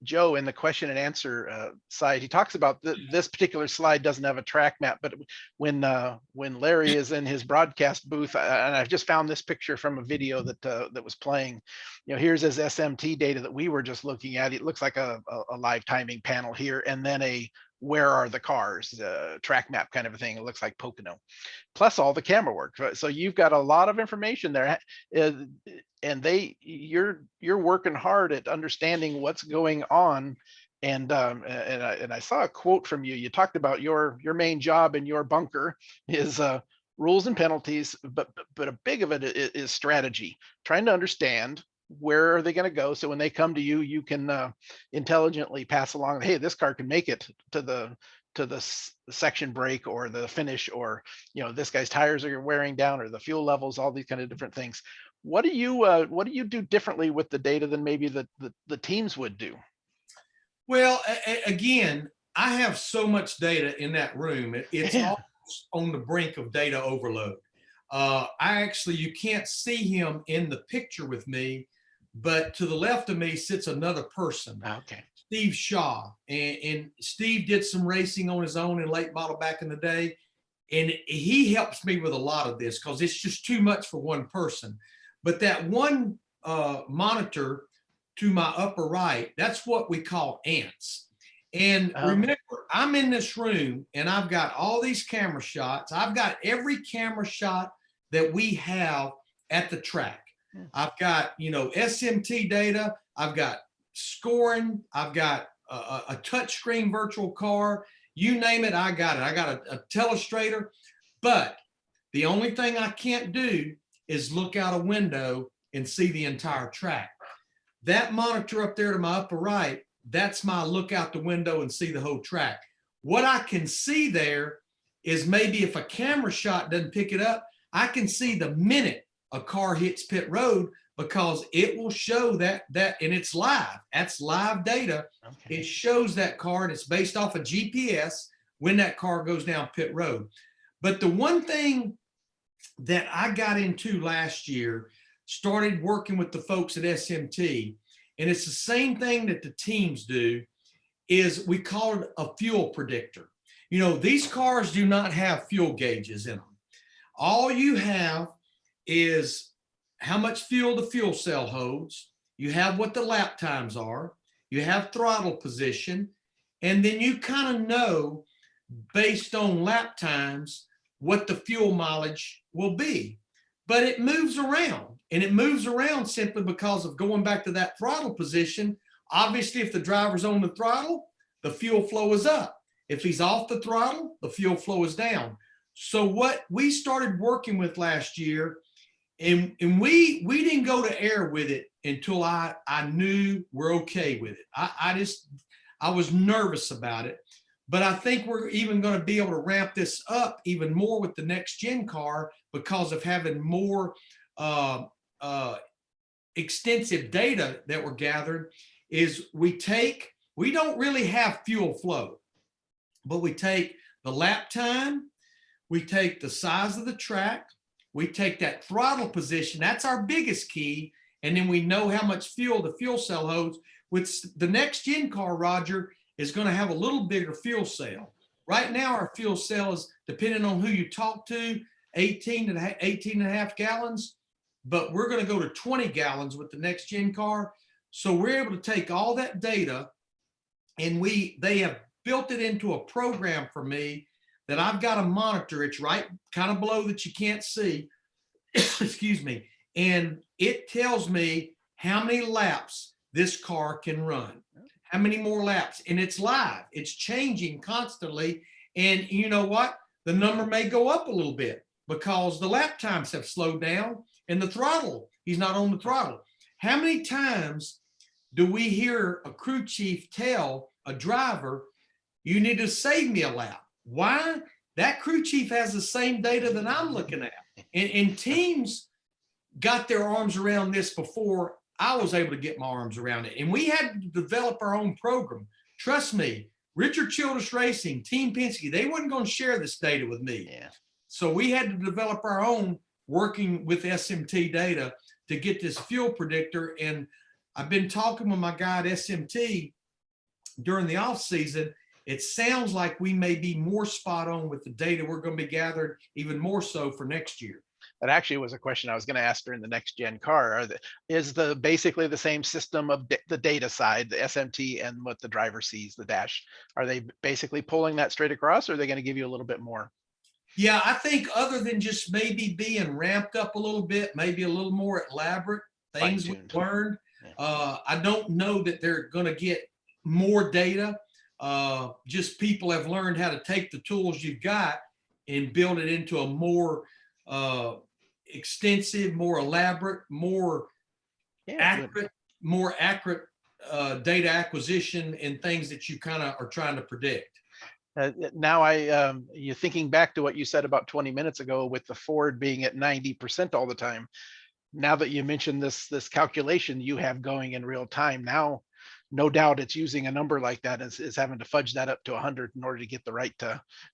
Joe, in the question and answer side, he talks about this particular slide doesn't have a track map, but when Larry is in his broadcast booth, and I've just found this picture from a video that was playing, here's his SMT data that we were just looking at. It looks like a live timing panel here, and then a where are the cars track map kind of a thing. It looks like Pocono, plus all the camera work. So you've got a lot of information there, and you're working hard at understanding what's going on. And I saw a quote from you. You talked about your main job in your bunker is rules and penalties, but a big of it is strategy, trying to understand where are they going to go, so when they come to you, you can intelligently pass along, hey, this car can make it to the section break or the finish, or this guy's tires are wearing down, or the fuel levels, all these kind of different things. What do you do differently with the data than maybe the teams would do? Well, again, I have so much data in that room. It's almost on the brink of data overload. You can't see him in the picture with me, but to the left of me sits another person. Okay. Steve Shaw. And Steve did some racing on his own in late model back in the day. And he helps me with a lot of this because it's just too much for one person. But that one monitor to my upper right, that's what we call ants. And remember, I'm in this room and I've got all these camera shots. I've got every camera shot that we have at the track. I've got, SMT data. I've got scoring. I've got a touchscreen virtual car. You name it, I got it. I got a telestrator. But the only thing I can't do is look out a window and see the entire track. That monitor up there to my upper right, that's my look out the window and see the whole track. What I can see there is maybe if a camera shot doesn't pick it up, I can see the minute a car hits pit road because it will show that and it's live. That's live data. Okay. It shows that car and it's based off of GPS when that car goes down pit road. But the one thing that I got into last year, started working with the folks at SMT, and it's the same thing that the teams do, is we call it a fuel predictor. These cars do not have fuel gauges in them. All you have is how much fuel the fuel cell holds. You have what the lap times are. You have throttle position. And then you kind of know, based on lap times, what the fuel mileage will be. But it moves around. And it moves around simply because of going back to that throttle position. Obviously, if the driver's on the throttle, the fuel flow is up. If he's off the throttle, the fuel flow is down. So what we started working with last year, and we didn't go to air with it until I knew we're okay with it. I was nervous about it, but I think we're even going to be able to ramp this up even more with the next gen car because of having more extensive data that we're gathered. Is we don't really have fuel flow, but we take the lap time, we take the size of the track, we take that throttle position, that's our biggest key, and then we know how much fuel the fuel cell holds. With the next gen car, Roger, is going to have a little bigger fuel cell. Right now, our fuel cell is, depending on who you talk to, 18 and a half gallons, but we're going to go to 20 gallons with the next gen car. So we're able to take all that data, and they have built it into a program for me that I've got to monitor. It's right kind of below that you can't see, excuse me. And it tells me how many laps this car can run, how many more laps, and it's live. It's changing constantly. And you know what? The number may go up a little bit because the lap times have slowed down and the throttle, he's not on the throttle. How many times do we hear a crew chief tell a driver, you need to save me a lap. Why? That crew chief has the same data that I'm looking at. And teams got their arms around this before I was able to get my arms around it. And we had to develop our own program. Trust me, Richard Childress Racing, Team Penske, they wasn't going to share this data with me. Yeah. So we had to develop our own, working with SMT data to get this fuel predictor. And I've been talking with my guy at SMT during the off season. It sounds like we may be more spot on with the data we're going to be gathered, even more so for next year. That actually was a question I was going to ask during the next gen car. Is the basically the same system of the data side, the SMT, and what the driver sees, the dash? Are they basically pulling that straight across, or are they going to give you a little bit more? Yeah, I think other than just maybe being ramped up a little bit, maybe a little more elaborate things we've learned. I don't know that they're going to get more data. Just people have learned how to take the tools you've got and build it into a more extensive, more elaborate, more accurate data acquisition and things that you kind of are trying to predict. Now you're thinking back to what you said about 20 minutes ago with the Ford being at 90% all the time. Now that you mentioned this calculation you have going in real time, now no doubt it's using a number like that is having to fudge that up to 100 in order to get the right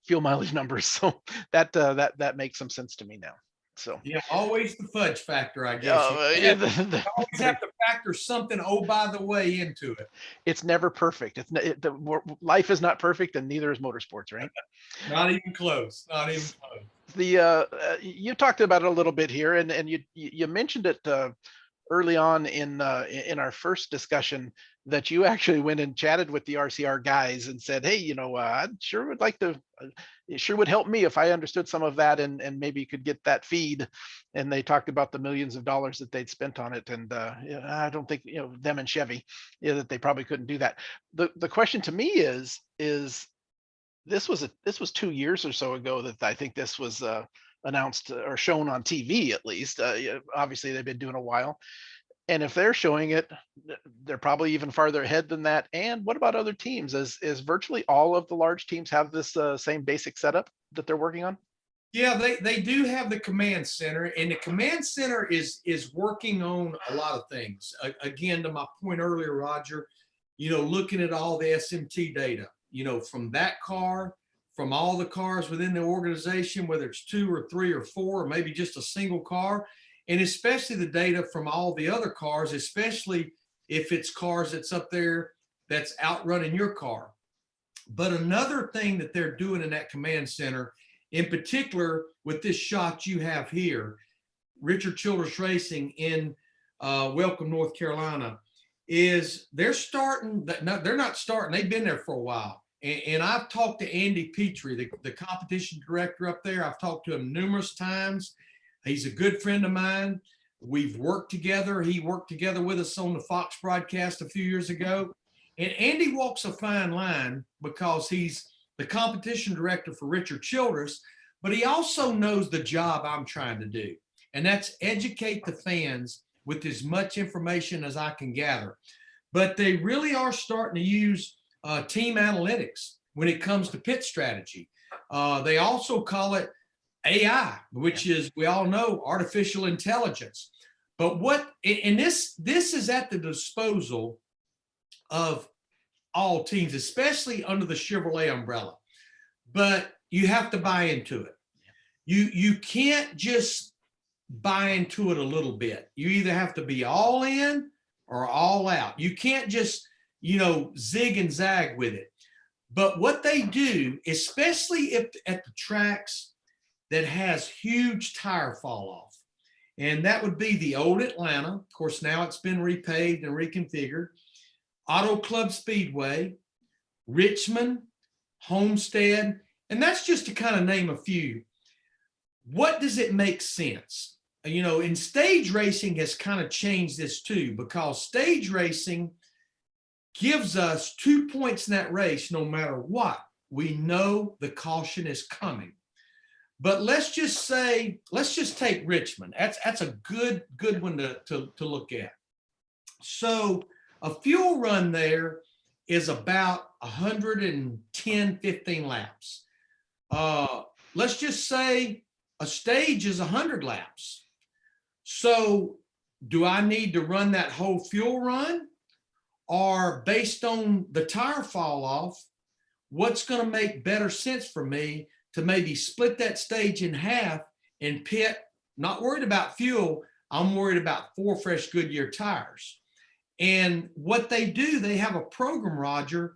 fuel mileage numbers. So that makes some sense to me now. So yeah, always the fudge factor, I guess. You always have to factor something, oh, by the way, into it. It's never perfect. Life is not perfect, and neither is motorsports, right? Not even close. Not even close. You talked about it a little bit here, and you mentioned it early on in our first discussion, that you actually went and chatted with the RCR guys and said, hey, I sure would like to, it sure would help me if I understood some of that and maybe you could get that feed. And they talked about the millions of dollars that they'd spent on it. And I don't think, them and Chevy, that they probably couldn't do that. The question to me is this was 2 years or so ago that I think this was announced or shown on TV, at least. Obviously they've been doing a while. And if they're showing it, they're probably even farther ahead than that. And what about other teams? Is virtually all of the large teams have this same basic setup that they're working on? Yeah, they do have the command center, and the command center is working on a lot of things. Again, to my point earlier, Roger, looking at all the SMT data, from that car, from all the cars within the organization, whether it's 2 or 3 or 4, or maybe just a single car. And especially the data from all the other cars, especially if it's cars that's up there that's outrunning your car. But another thing that they're doing in that command center, in particular with this shot you have here, Richard Childress Racing in Welcome, North Carolina, is they're not starting. They've been there for a while. And I've talked to Andy Petrie, the competition director up there. I've talked to him numerous times. He's a good friend of mine. We've worked together. He worked together with us on the Fox broadcast a few years ago. And Andy walks a fine line because he's the competition director for Richard Childress, but he also knows the job I'm trying to do. And that's educate the fans with as much information as I can gather. But they really are starting to use team analytics when it comes to pit strategy. They also call it AI, which is, we all know, artificial intelligence. But this is at the disposal of all teams, especially under the Chevrolet umbrella. But you have to buy into it. You can't just buy into it a little bit. You either have to be all in or all out. You can't just, zig and zag with it. But what they do, especially if at the tracks that has huge tire fall off, and that would be the old Atlanta. Of course, now it's been repaved and reconfigured. Auto Club Speedway, Richmond, Homestead, and that's just to kind of name a few. What does it make sense? In stage racing has kind of changed this too, because stage racing gives us 2 points in that race no matter what. We know the caution is coming. But let's just take Richmond. That's a good one to look at. So a fuel run there is about 110, 15 laps. Let's just say a stage is 100 laps. So do I need to run that whole fuel run? Or based on the tire fall off, what's going to make better sense for me to maybe split that stage in half and pit? Not worried about fuel. I'm worried about 4 fresh Goodyear tires. And what they do, they have a program, Roger,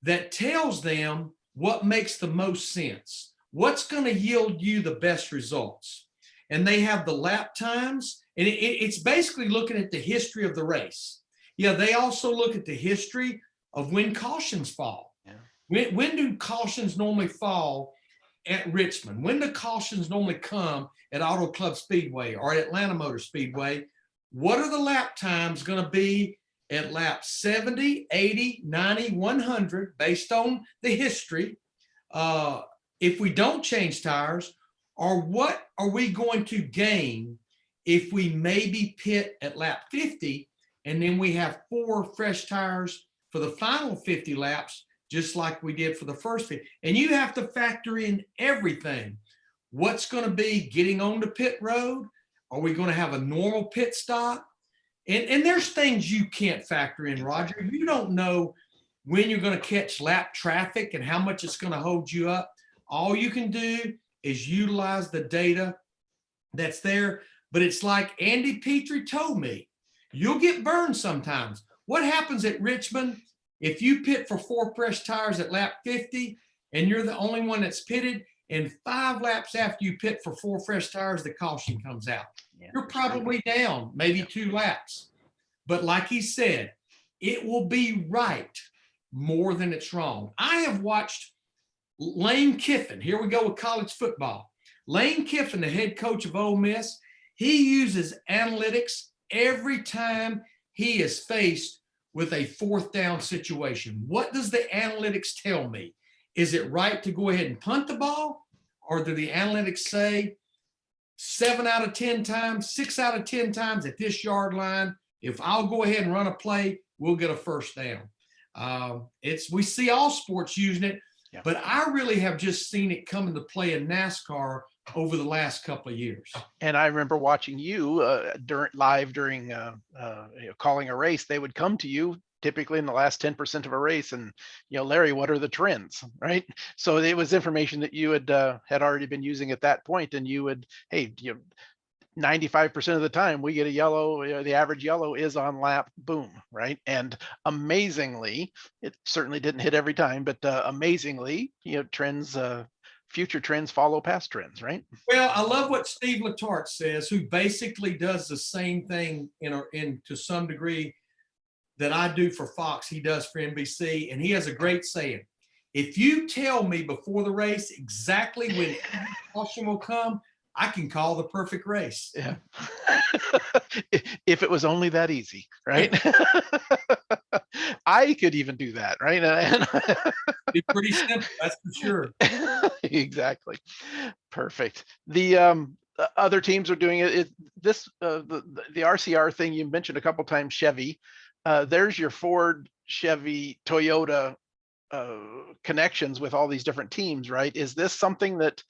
that tells them what makes the most sense, what's going to yield you the best results. And they have the lap times, and it's basically looking at the history of the race. Yeah, they also look at the history of when cautions fall. Yeah. When do cautions normally fall at Richmond? When do cautions normally come at Auto Club Speedway or at Atlanta Motor Speedway? What are the lap times going to be at lap 70, 80, 90, 100, based on the history? If we don't change tires, or what are we going to gain if we maybe pit at lap 50 and then we have 4 fresh tires for the final 50 laps, just like we did for the first 50? And you have to factor in everything. What's going to be getting on the pit road? Are we going to have a normal pit stop? And there's things you can't factor in, Roger. You don't know when you're going to catch lap traffic and how much it's going to hold you up. All you can do is utilize the data that's there. But it's like Andy Petrie told me, you'll get burned sometimes. What happens at Richmond if you pit for 4 fresh tires at lap 50 and you're the only one that's pitted, and 5 laps after you pit for 4 fresh tires, the caution comes out? Yeah, you're probably down maybe 2 laps. But like he said, it will be right more than it's wrong. I have watched Lane Kiffin. Here we go with college football. Lane Kiffin, the head coach of Ole Miss, he uses analytics every time he is faced with a 4th down situation. What does the analytics tell me? Is it right to go ahead and punt the ball? Or do the analytics say 7 out of 10 times, 6 out of 10 times at this yard line, if I'll go ahead and run a play, we'll get a 1st down? We see all sports using it, yeah. But I really have just seen it come into play in NASCAR over the last couple of years. And I remember watching you during calling a race. They would come to you typically in the last 10% of a race, and Larry, what are the trends, right? So it was information that you had already been using at that point, and you would, hey, 95% of the time we get a yellow, the average yellow is on lap boom, right? And amazingly, it certainly didn't hit every time, but amazingly, trends, future trends follow past trends, right? Well, I love what Steve Letarte says, who basically does the same thing in to some degree that I do for Fox. He does for NBC, and he has a great saying: if you tell me before the race exactly when caution will come, I can call the perfect race. Yeah. If it was only that easy, right? I could even do that, right? Be pretty simple, that's for sure. Exactly. Perfect. The other teams are doing it. The RCR thing you mentioned a couple times, Chevy. There's your Ford, Chevy, Toyota connections with all these different teams, right? Is this something that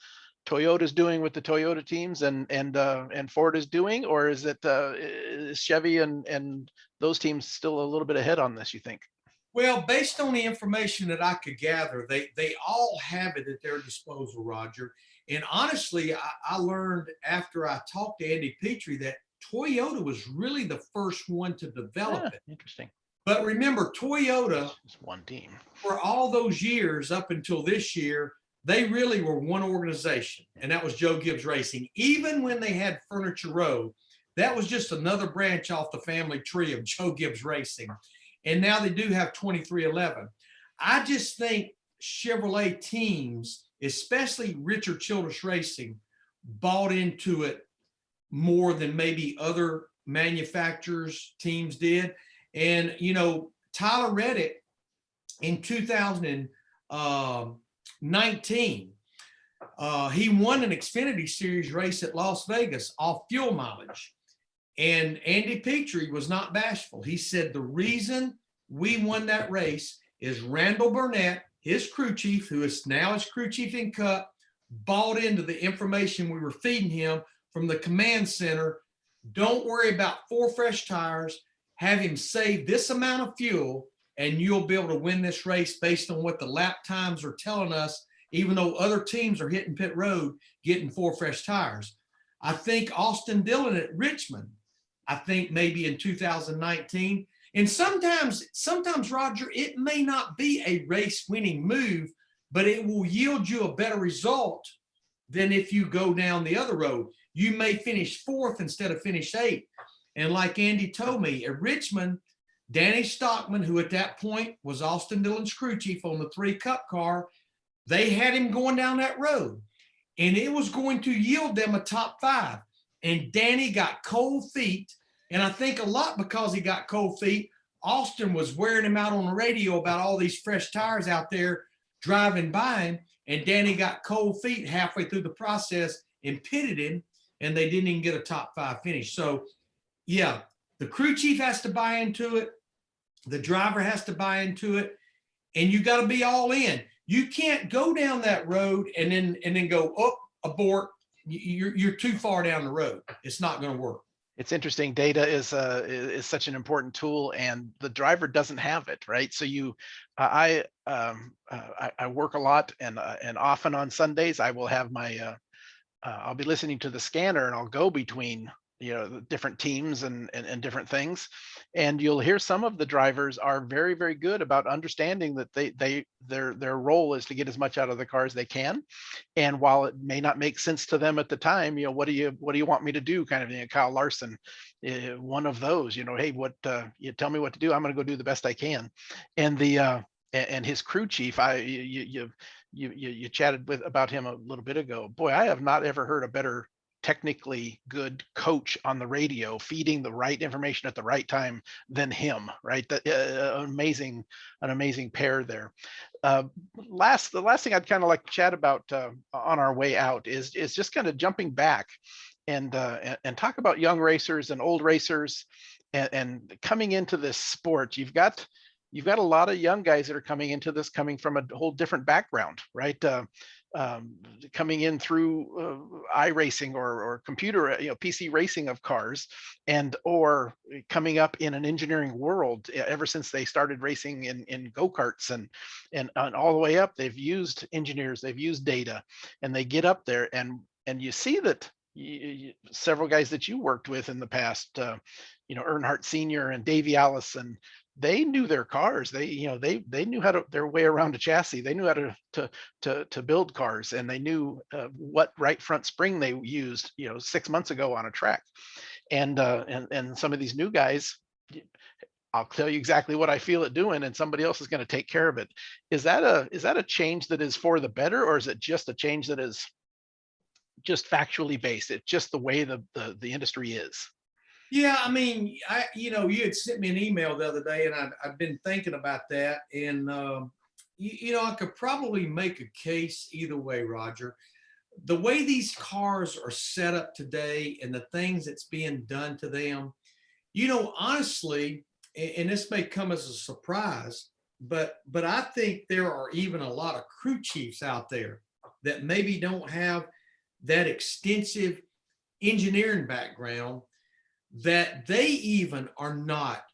Toyota's doing with the Toyota teams and Ford is doing, or is it is Chevy and those teams still a little bit ahead on this, you think? Well, based on the information that I could gather, they all have it at their disposal, Roger. And honestly, I learned after I talked to Andy Petrie that Toyota was really the first one to develop it. Interesting. But remember, Toyota, it's one team. For all those years up until this year, they really were one organization, and that was Joe Gibbs Racing. Even when they had Furniture Row, that was just another branch off the family tree of Joe Gibbs Racing. And now they do have 2311. I just think Chevrolet teams, especially Richard Childress Racing, bought into it more than maybe other manufacturers' teams did. And, Tyler Reddick in 2019, he won an Xfinity Series race at Las Vegas off fuel mileage. And Andy Petrie was not bashful. He said, the reason we won that race is Randall Burnett, his crew chief, who is now his crew chief in Cup, bought into the information we were feeding him from the command center. Don't worry about 4 fresh tires. Have him save this amount of fuel, and you'll be able to win this race based on what the lap times are telling us, even though other teams are hitting pit road, getting 4 fresh tires. I think Austin Dillon at Richmond, I think maybe in 2019. And sometimes, Roger, it may not be a race-winning move, but it will yield you a better result than if you go down the other road. You may finish 4th instead of finish 8th. And like Andy told me, at Richmond, Danny Stockman, who at that point was Austin Dillon's crew chief on the 3 Cup car, they had him going down that road. And it was going to yield them a top 5. And Danny got cold feet. And I think a lot because he got cold feet, Austin was wearing him out on the radio about all these fresh tires out there driving by him. And Danny got cold feet halfway through the process and pitted him. And they didn't even get a top 5 finish. So, yeah, the crew chief has to buy into it. The driver has to buy into it. And you got to be all in. You can't go down that road and then go, oh, abort. You're too far down the road. It's not going to work. It's interesting. Data is such an important tool, and the driver doesn't have it, right? So I work a lot, and often on Sundays I will have my I'll be listening to the scanner, and I'll go between the different teams and different things, and you'll hear some of the drivers are very, very good about understanding that their role is to get as much out of the car as they can, and while it may not make sense to them at the time, what do you want me to do, kind of thing. Kyle Larson, one of those, hey, what you tell me what to do, I'm going to go do the best I can. And and his crew chief, you chatted about him a little bit ago. Boy, I have not ever heard a better technically good coach on the radio, feeding the right information at the right time than him, right? That an amazing pair there. The last thing I'd kind of like to chat about on our way out is just kind of jumping back and talk about young racers and old racers and coming into this sport. You've got a lot of young guys that are coming into this, coming from a whole different background, right? Coming in through iRacing or computer, PC racing of cars, or coming up in an engineering world. Ever since they started racing in go-karts and all the way up, they've used engineers, they've used data, and they get up there, and you see that several guys that you worked with in the past, Earnhardt Sr. and Davey Allison, they knew their cars. They knew how to their way around a chassis. They knew how to build cars, and they knew what right front spring they used, 6 months ago on a track. And some of these new guys, I'll tell you exactly what I feel it doing, and somebody else is going to take care of it. Is that a change that is for the better, or is it just a change that is just factually based? It's just the way the industry is. Yeah, I mean, you had sent me an email the other day, and I've been thinking about that, and I could probably make a case either way, Roger. The way these cars are set up today and the things that's being done to them, honestly, and this may come as a surprise, but I think there are even a lot of crew chiefs out there that maybe don't have that extensive engineering background, that they even are not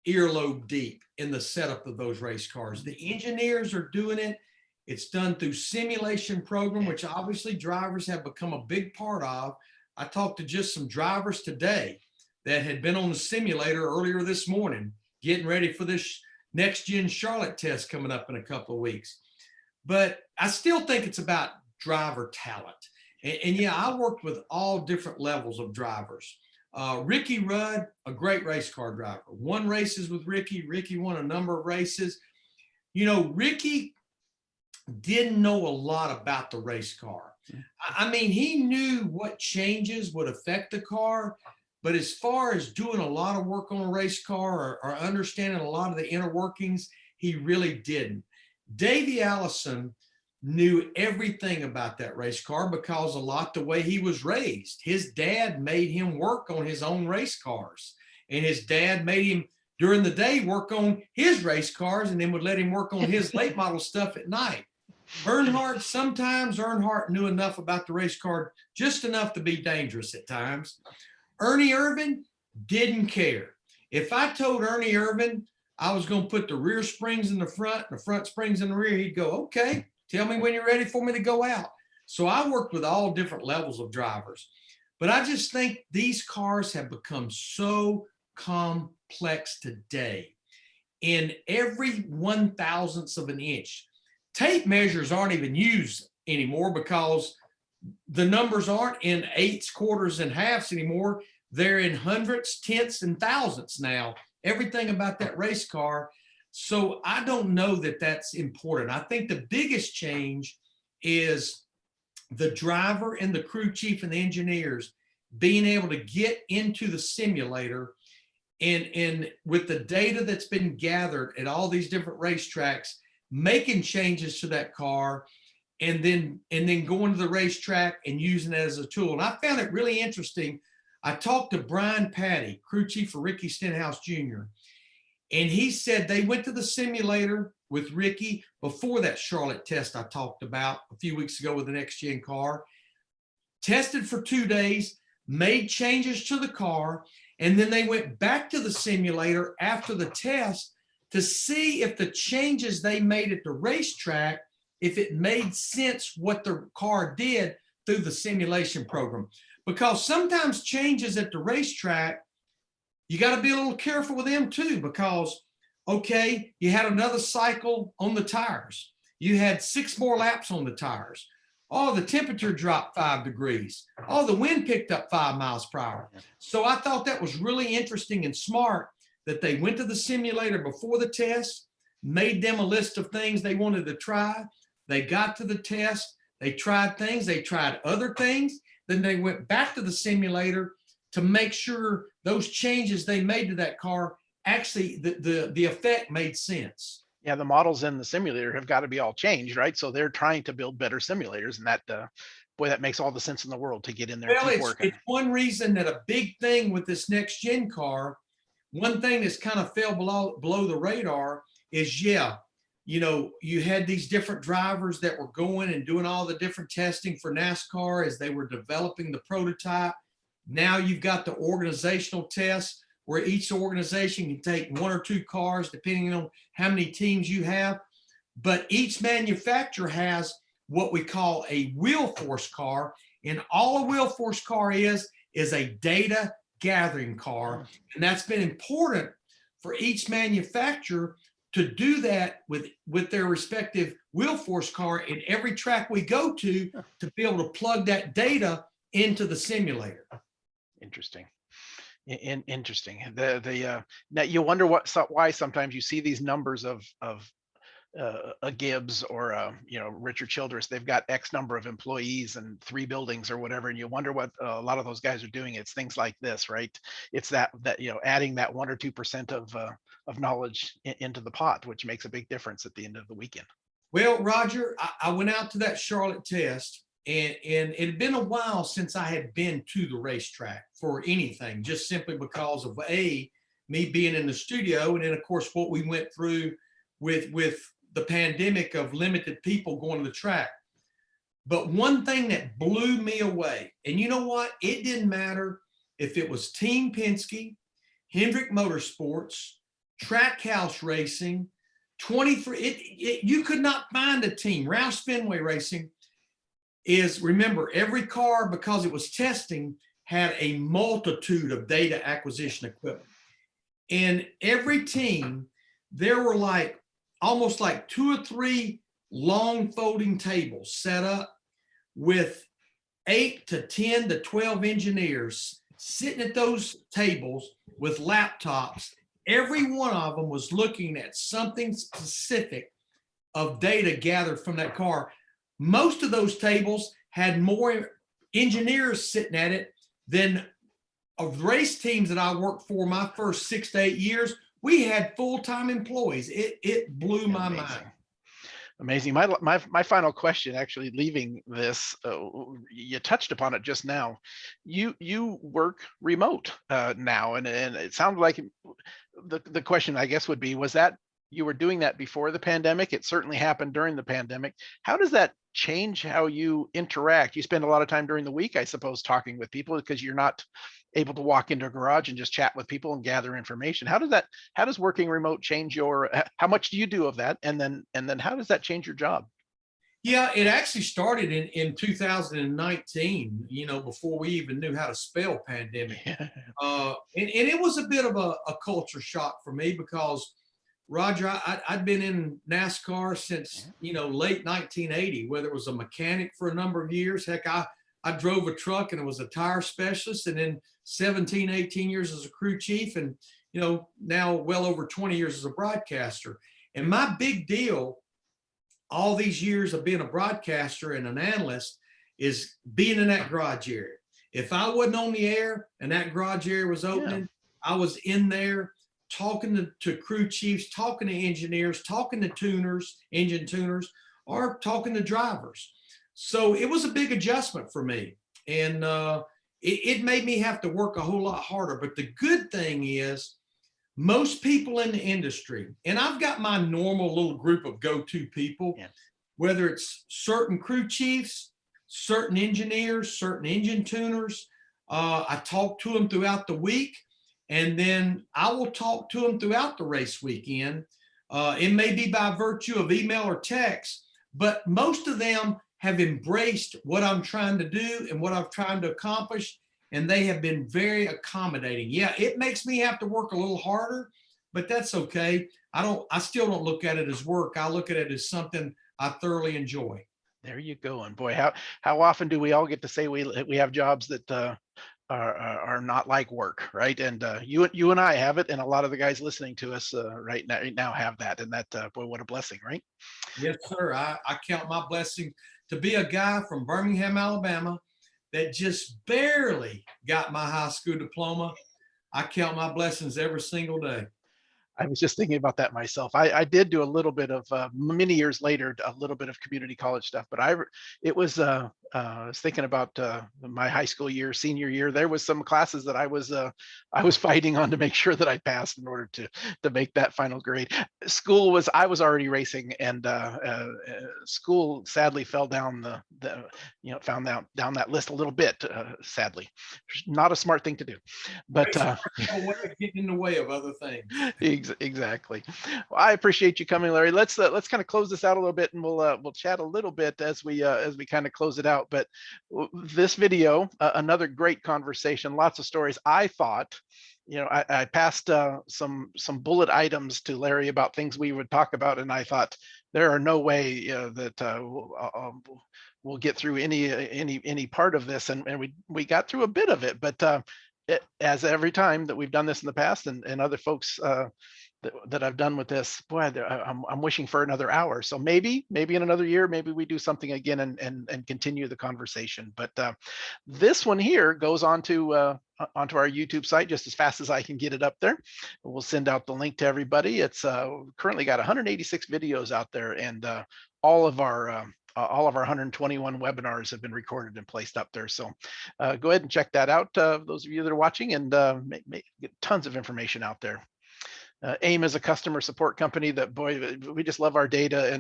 earlobe deep in the setup of those race cars. The engineers are doing it. It's done through simulation program, which obviously drivers have become a big part of. I talked to just some drivers today that had been on the simulator earlier this morning, getting ready for this next gen Charlotte test coming up in a couple of weeks. But I still think it's about driver talent. And yeah, I worked with all different levels of drivers. Ricky Rudd, a great race car driver. Won races with Ricky. Ricky won a number of races. Ricky didn't know a lot about the race car. I mean, he knew what changes would affect the car, but as far as doing a lot of work on a race car or understanding a lot of the inner workings, he really didn't. Davey Allison knew everything about that race car because a lot the way he was raised. His dad made him work on his own race cars, and his dad made him during the day work on his race cars and then would let him work on his late model stuff at night. Sometimes Earnhardt knew enough about the race car, just enough to be dangerous at times. Ernie Irvan didn't care. If I told Ernie Irvan I was going to put the rear springs in the front and the front springs in the rear, he'd go, okay, tell me when you're ready for me to go out. So I worked with all different levels of drivers. But I just think these cars have become so complex today. In every 1,000th of an inch, tape measures aren't even used anymore because the numbers aren't in eighths, quarters, and halves anymore. They're in hundredths, tenths, and thousandths now. Everything about that race car. So I don't know that that's important. I think the biggest change is the driver and the crew chief and the engineers being able to get into the simulator and with the data that's been gathered at all these different racetracks, making changes to that car and then going to the racetrack and using it as a tool. And I found it really interesting. I talked to Brian Patty, crew chief for Ricky Stenhouse Jr., and he said they went to the simulator with Ricky before that Charlotte test I talked about a few weeks ago with the Next Gen car, tested for 2 days, made changes to the car, and then they went back to the simulator after the test to see if the changes they made at the racetrack, if it made sense what the car did through the simulation program. Because sometimes changes at the racetrack, you got to be a little careful with them too, because, okay, you had another cycle on the tires. You had 6 more laps on the tires. Oh, the temperature dropped 5 degrees. Oh, the wind picked up 5 miles per hour. So I thought that was really interesting and smart that they went to the simulator before the test, made them a list of things they wanted to try. They got to the test. They tried things. They tried other things. Then they went back to the simulator to make sure those changes they made to that car, actually the effect made sense. Yeah, the models in the simulator have got to be all changed, right? So they're trying to build better simulators, and that boy, that makes all the sense in the world to get in there. Well, and keep working. it's one reason that a big thing with this next gen car, one thing that's kind of fell below the radar is, yeah, you know, you had these different drivers that were going and doing all the different testing for NASCAR as they were developing the prototype. Now you've got the organizational tests where each organization can take 1 or 2 cars, depending on how many teams you have. But each manufacturer has what we call a wheel force car. And all a wheel force car is a data gathering car. And that's been important for each manufacturer to do that with their respective wheel force car in every track we go to be able to plug that data into the simulator. Interesting. Interesting. Now you wonder why sometimes you see these numbers of a Gibbs or Richard Childress. They've got X number of employees and 3 buildings or whatever, and you wonder what a lot of those guys are doing. It's things like this, right? It's that adding that 1 or 2% of knowledge into the pot, which makes a big difference at the end of the weekend. Well, Roger, I went out to that Charlotte test. And it had been a while since I had been to the racetrack for anything, just simply because of me being in the studio. And then, of course, what we went through with the pandemic of limited people going to the track. But one thing that blew me away, and you know what? It didn't matter if it was Team Penske, Hendrick Motorsports, Trackhouse Racing, 23, you could not find a team, Roush Fenway Racing, is, remember, every car, because it was testing, had a multitude of data acquisition equipment. And every team, there were almost 2 or 3 long folding tables set up with 8 to 10 to 12 engineers sitting at those tables with laptops. Every one of them was looking at something specific of data gathered from that car. Most of those tables had more engineers sitting at it than of race teams that I worked for my first 6 to 8 years. We had full-time employees. It blew my mind. Amazing. My final question, actually, leaving this, you touched upon it just now. You work remote now, and it sounds like the question I guess would be, was that you were doing that before the pandemic? It certainly happened during the pandemic. How does that change how you interact? You spend a lot of time during the week, I suppose, talking with people because you're not able to walk into a garage and just chat with people and gather information. How does working remote change how much do you do of that? And then how does that change your job? Yeah, it actually started in 2019, before we even knew how to spell pandemic. Yeah. And it was a bit of a culture shock for me because, Roger, I'd been in NASCAR since, late 1980, whether it was a mechanic for a number of years. Heck, I drove a truck and was a tire specialist, and then 17, 18 years as a crew chief, and, now well over 20 years as a broadcaster. And my big deal all these years of being a broadcaster and an analyst is being in that garage area. If I wasn't on the air and that garage area was opening, I was in there talking to crew chiefs, talking to engineers, talking to tuners, engine tuners, or talking to drivers. So it was a big adjustment for me. And it made me have to work a whole lot harder. But the good thing is, most people in the industry, and I've got my normal little group of go-to people, whether it's certain crew chiefs, certain engineers, certain engine tuners. I talk to them throughout the week, and then I will talk to them throughout the race weekend. It may be by virtue of email or text, but most of them have embraced what I'm trying to do and what I'm trying to accomplish, and they have been very accommodating. Yeah, it makes me have to work a little harder, but that's okay. I still don't look at it as work. I look at it as something I thoroughly enjoy. There you go. And boy, how often do we all get to say we have jobs that are not like work, right? And you and I have it, and a lot of the guys listening to us right now have that. And that boy, what a blessing, right? Yes, sir. I count my blessing to be a guy from Birmingham, Alabama, that just barely got my high school diploma. I count my blessings every single day. I was just thinking about that myself. I did do a little bit of many years later, a little bit of community college stuff, but I was thinking about my high school year, senior year. There was some classes that I was fighting on to make sure that I passed in order to make that final grade. I was already racing, and school sadly fell down found out down that list a little bit. Sadly, not a smart thing to do, but getting in the way of other things. Exactly. Well, I appreciate you coming, Larry. Let's kind of close this out a little bit, and we'll chat a little bit as we kind of close it out. But this video, another great conversation, lots of stories. I thought, I passed some bullet items to Larry about things we would talk about, and I thought there are no way that we'll get through any part of this, and we got through a bit of it, but. As every time that we've done this in the past, and other folks that I've done with this, boy, I'm wishing for another hour. So maybe in another year, maybe we do something again and continue the conversation. But this one here goes onto our YouTube site just as fast as I can get it up there. We'll send out the link to everybody. It's currently got 186 videos out there, and all of our 121 webinars have been recorded and placed up there. So go ahead and check that out, those of you that are watching, and get tons of information out there. AIM is a customer support company that, boy, we just love our data,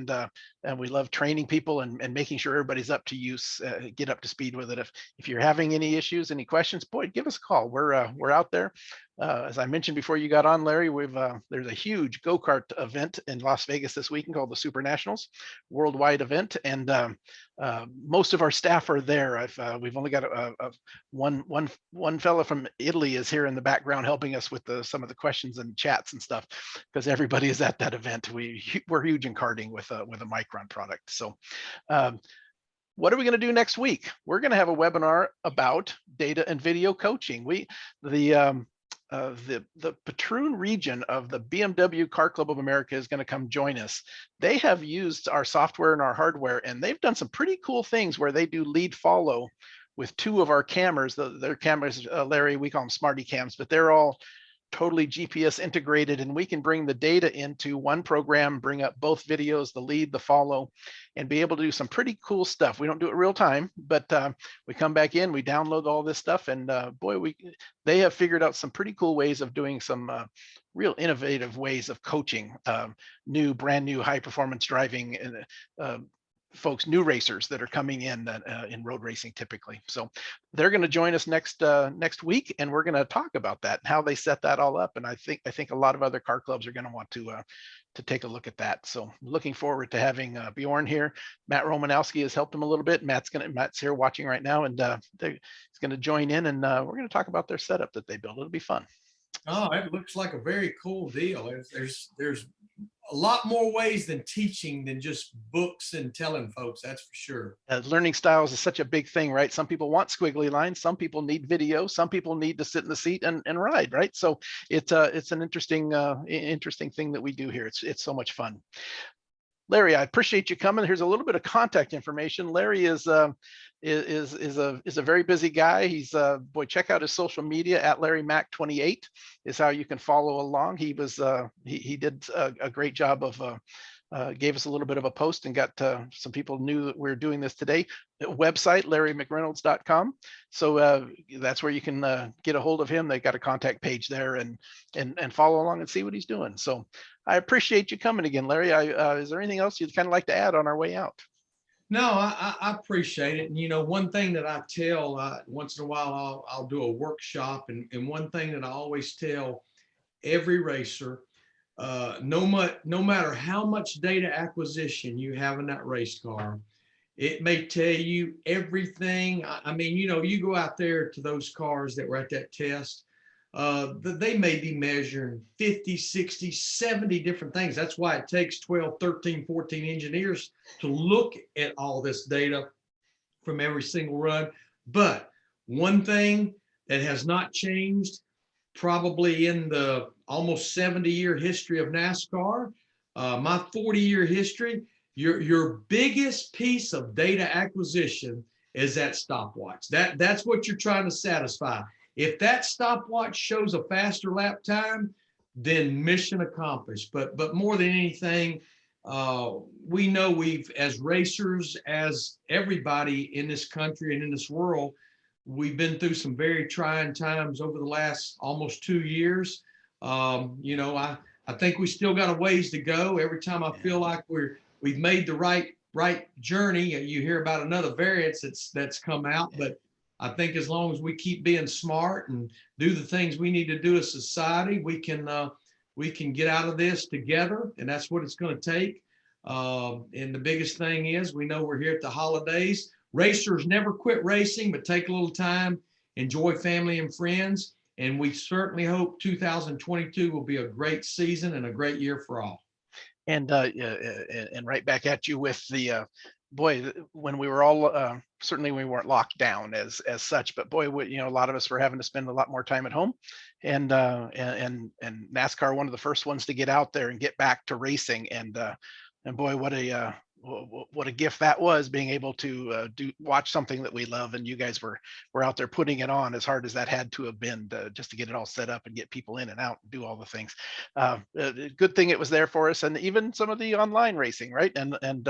and we love training people and making sure everybody's up to use, get up to speed with it. If you're having any issues, any questions, boy, give us a call. We're out there. As I mentioned before you got on, Larry, there's a huge go-kart event in Las Vegas this weekend called the Super Nationals, worldwide event, and most of our staff are there. We've only got one fella from Italy is here in the background helping us with some of the questions and chats and stuff, because everybody is at that event. We're huge in karting with a Micron product. So what are we going to do next week? We're going to have a webinar about data and video coaching. The Patroon region of the BMW Car Club of America is going to come join us. They have used our software and our hardware, and they've done some pretty cool things where they do lead follow with two of our cameras. Their cameras, Larry, we call them smarty cams, but they're all totally GPS integrated, and we can bring the data into one program, bring up both videos, the lead, the follow, and be able to do some pretty cool stuff. We don't do it real time, but we come back in, we download all this stuff, and boy, they have figured out some pretty cool ways of doing some real innovative ways of coaching brand new high performance driving and folks, new racers that are coming in road racing typically. So they're going to join us next week, and we're going to talk about that and how they set that all up. And I think a lot of other car clubs are going to want to take a look at that. So looking forward to having Bjorn here. Matt Romanowski has helped him a little bit. Matt's here watching right now, and he's going to join in, and we're going to talk about their setup that they built. It'll be fun. Oh, it looks like a very cool deal. There's a lot more ways than teaching than just books and telling folks, that's for sure. Learning styles is such a big thing, right? Some people want squiggly lines, some people need video, some people need to sit in the seat and ride, right? So it's an interesting thing that we do here. It's so much fun. Larry, I appreciate you coming. Here's a little bit of contact information. Larry is a very busy guy. He's boy, check out his social media at LarryMac28 is how you can follow along. He was he did a great job of gave us a little bit of a post and got some people knew that we're doing this today. Website LarryMcReynolds.com. So that's where you can get a hold of him. They got a contact page there and follow along and see what he's doing. So I appreciate you coming again, Larry. Is there anything else you'd kind of like to add on our way out? No, I appreciate it. And, one thing that I tell once in a while, I'll do a workshop. And one thing that I always tell every racer, no matter how much data acquisition you have in that race car, it may tell you everything. I mean, you go out there to those cars that were at that test, they may be measuring 50, 60, 70 different things. That's why it takes 12, 13, 14 engineers to look at all this data from every single run. But one thing that has not changed probably in the almost 70-year history of NASCAR, my 40-year history, your biggest piece of data acquisition is that stopwatch. That's what you're trying to satisfy. If that stopwatch shows a faster lap time, then mission accomplished. But more than anything, we know we've, as racers, as everybody in this country and in this world, we've been through some very trying times over the last almost 2 years. I think we still got a ways to go. Every time I feel like we've made the right journey, you hear about another variance that's come out. But I think as long as we keep being smart and do the things we need to do as society, we can get out of this together, and that's what it's going to take. And the biggest thing is, we know we're here at the holidays. Racers never quit racing, but take a little time, enjoy family and friends, and we certainly hope 2022 will be a great season and a great year for all. And right back at you with the boy, when we were all certainly we weren't locked down as such, but boy, a lot of us were having to spend a lot more time at home, and NASCAR, one of the first ones to get out there and get back to racing, and boy, what a gift that was, being able to watch something that we love, and you guys were out there putting it on as hard as that had to have been just to get it all set up and get people in and out and do all the things. Good thing it was there for us, and even some of the online racing, right? And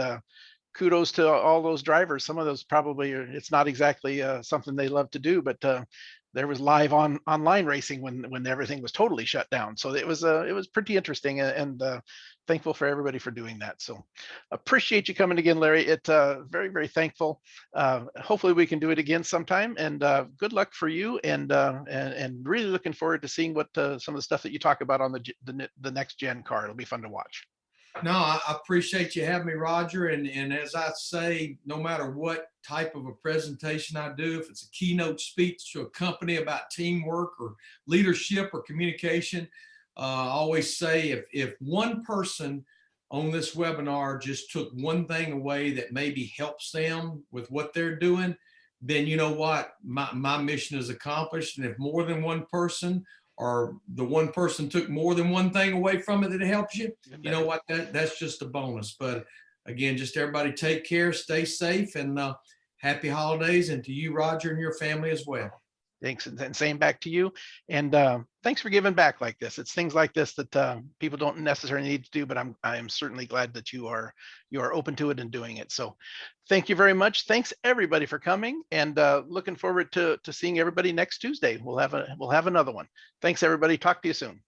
kudos to all those drivers. Some of those probably it's not exactly something they love to do, but there was live online racing when everything was totally shut down. So it was pretty interesting, and thankful for everybody for doing that. So appreciate you coming again, Larry. Very, very thankful. Hopefully we can do it again sometime, and good luck for you, and really looking forward to seeing what some of the stuff that you talk about on the next gen car. It'll be fun to watch. No, I appreciate you having me, Roger. And as I say, no matter what type of a presentation I do, if it's a keynote speech to a company about teamwork or leadership or communication, I always say if one person on this webinar just took one thing away that maybe helps them with what they're doing, then you know what, my mission is accomplished. And if more than one person, or the one person took more than one thing away from it that helps you, you know what, that's just a bonus. But again, just everybody take care, stay safe, and happy holidays, and to you, Roger, and your family as well. Thanks, and same back to you. And thanks for giving back like this. It's things like this that people don't necessarily need to do, but I am certainly glad that you are open to it and doing it. So thank you very much. Thanks everybody for coming, and looking forward to seeing everybody next Tuesday. We'll have another one. Thanks everybody. Talk to you soon.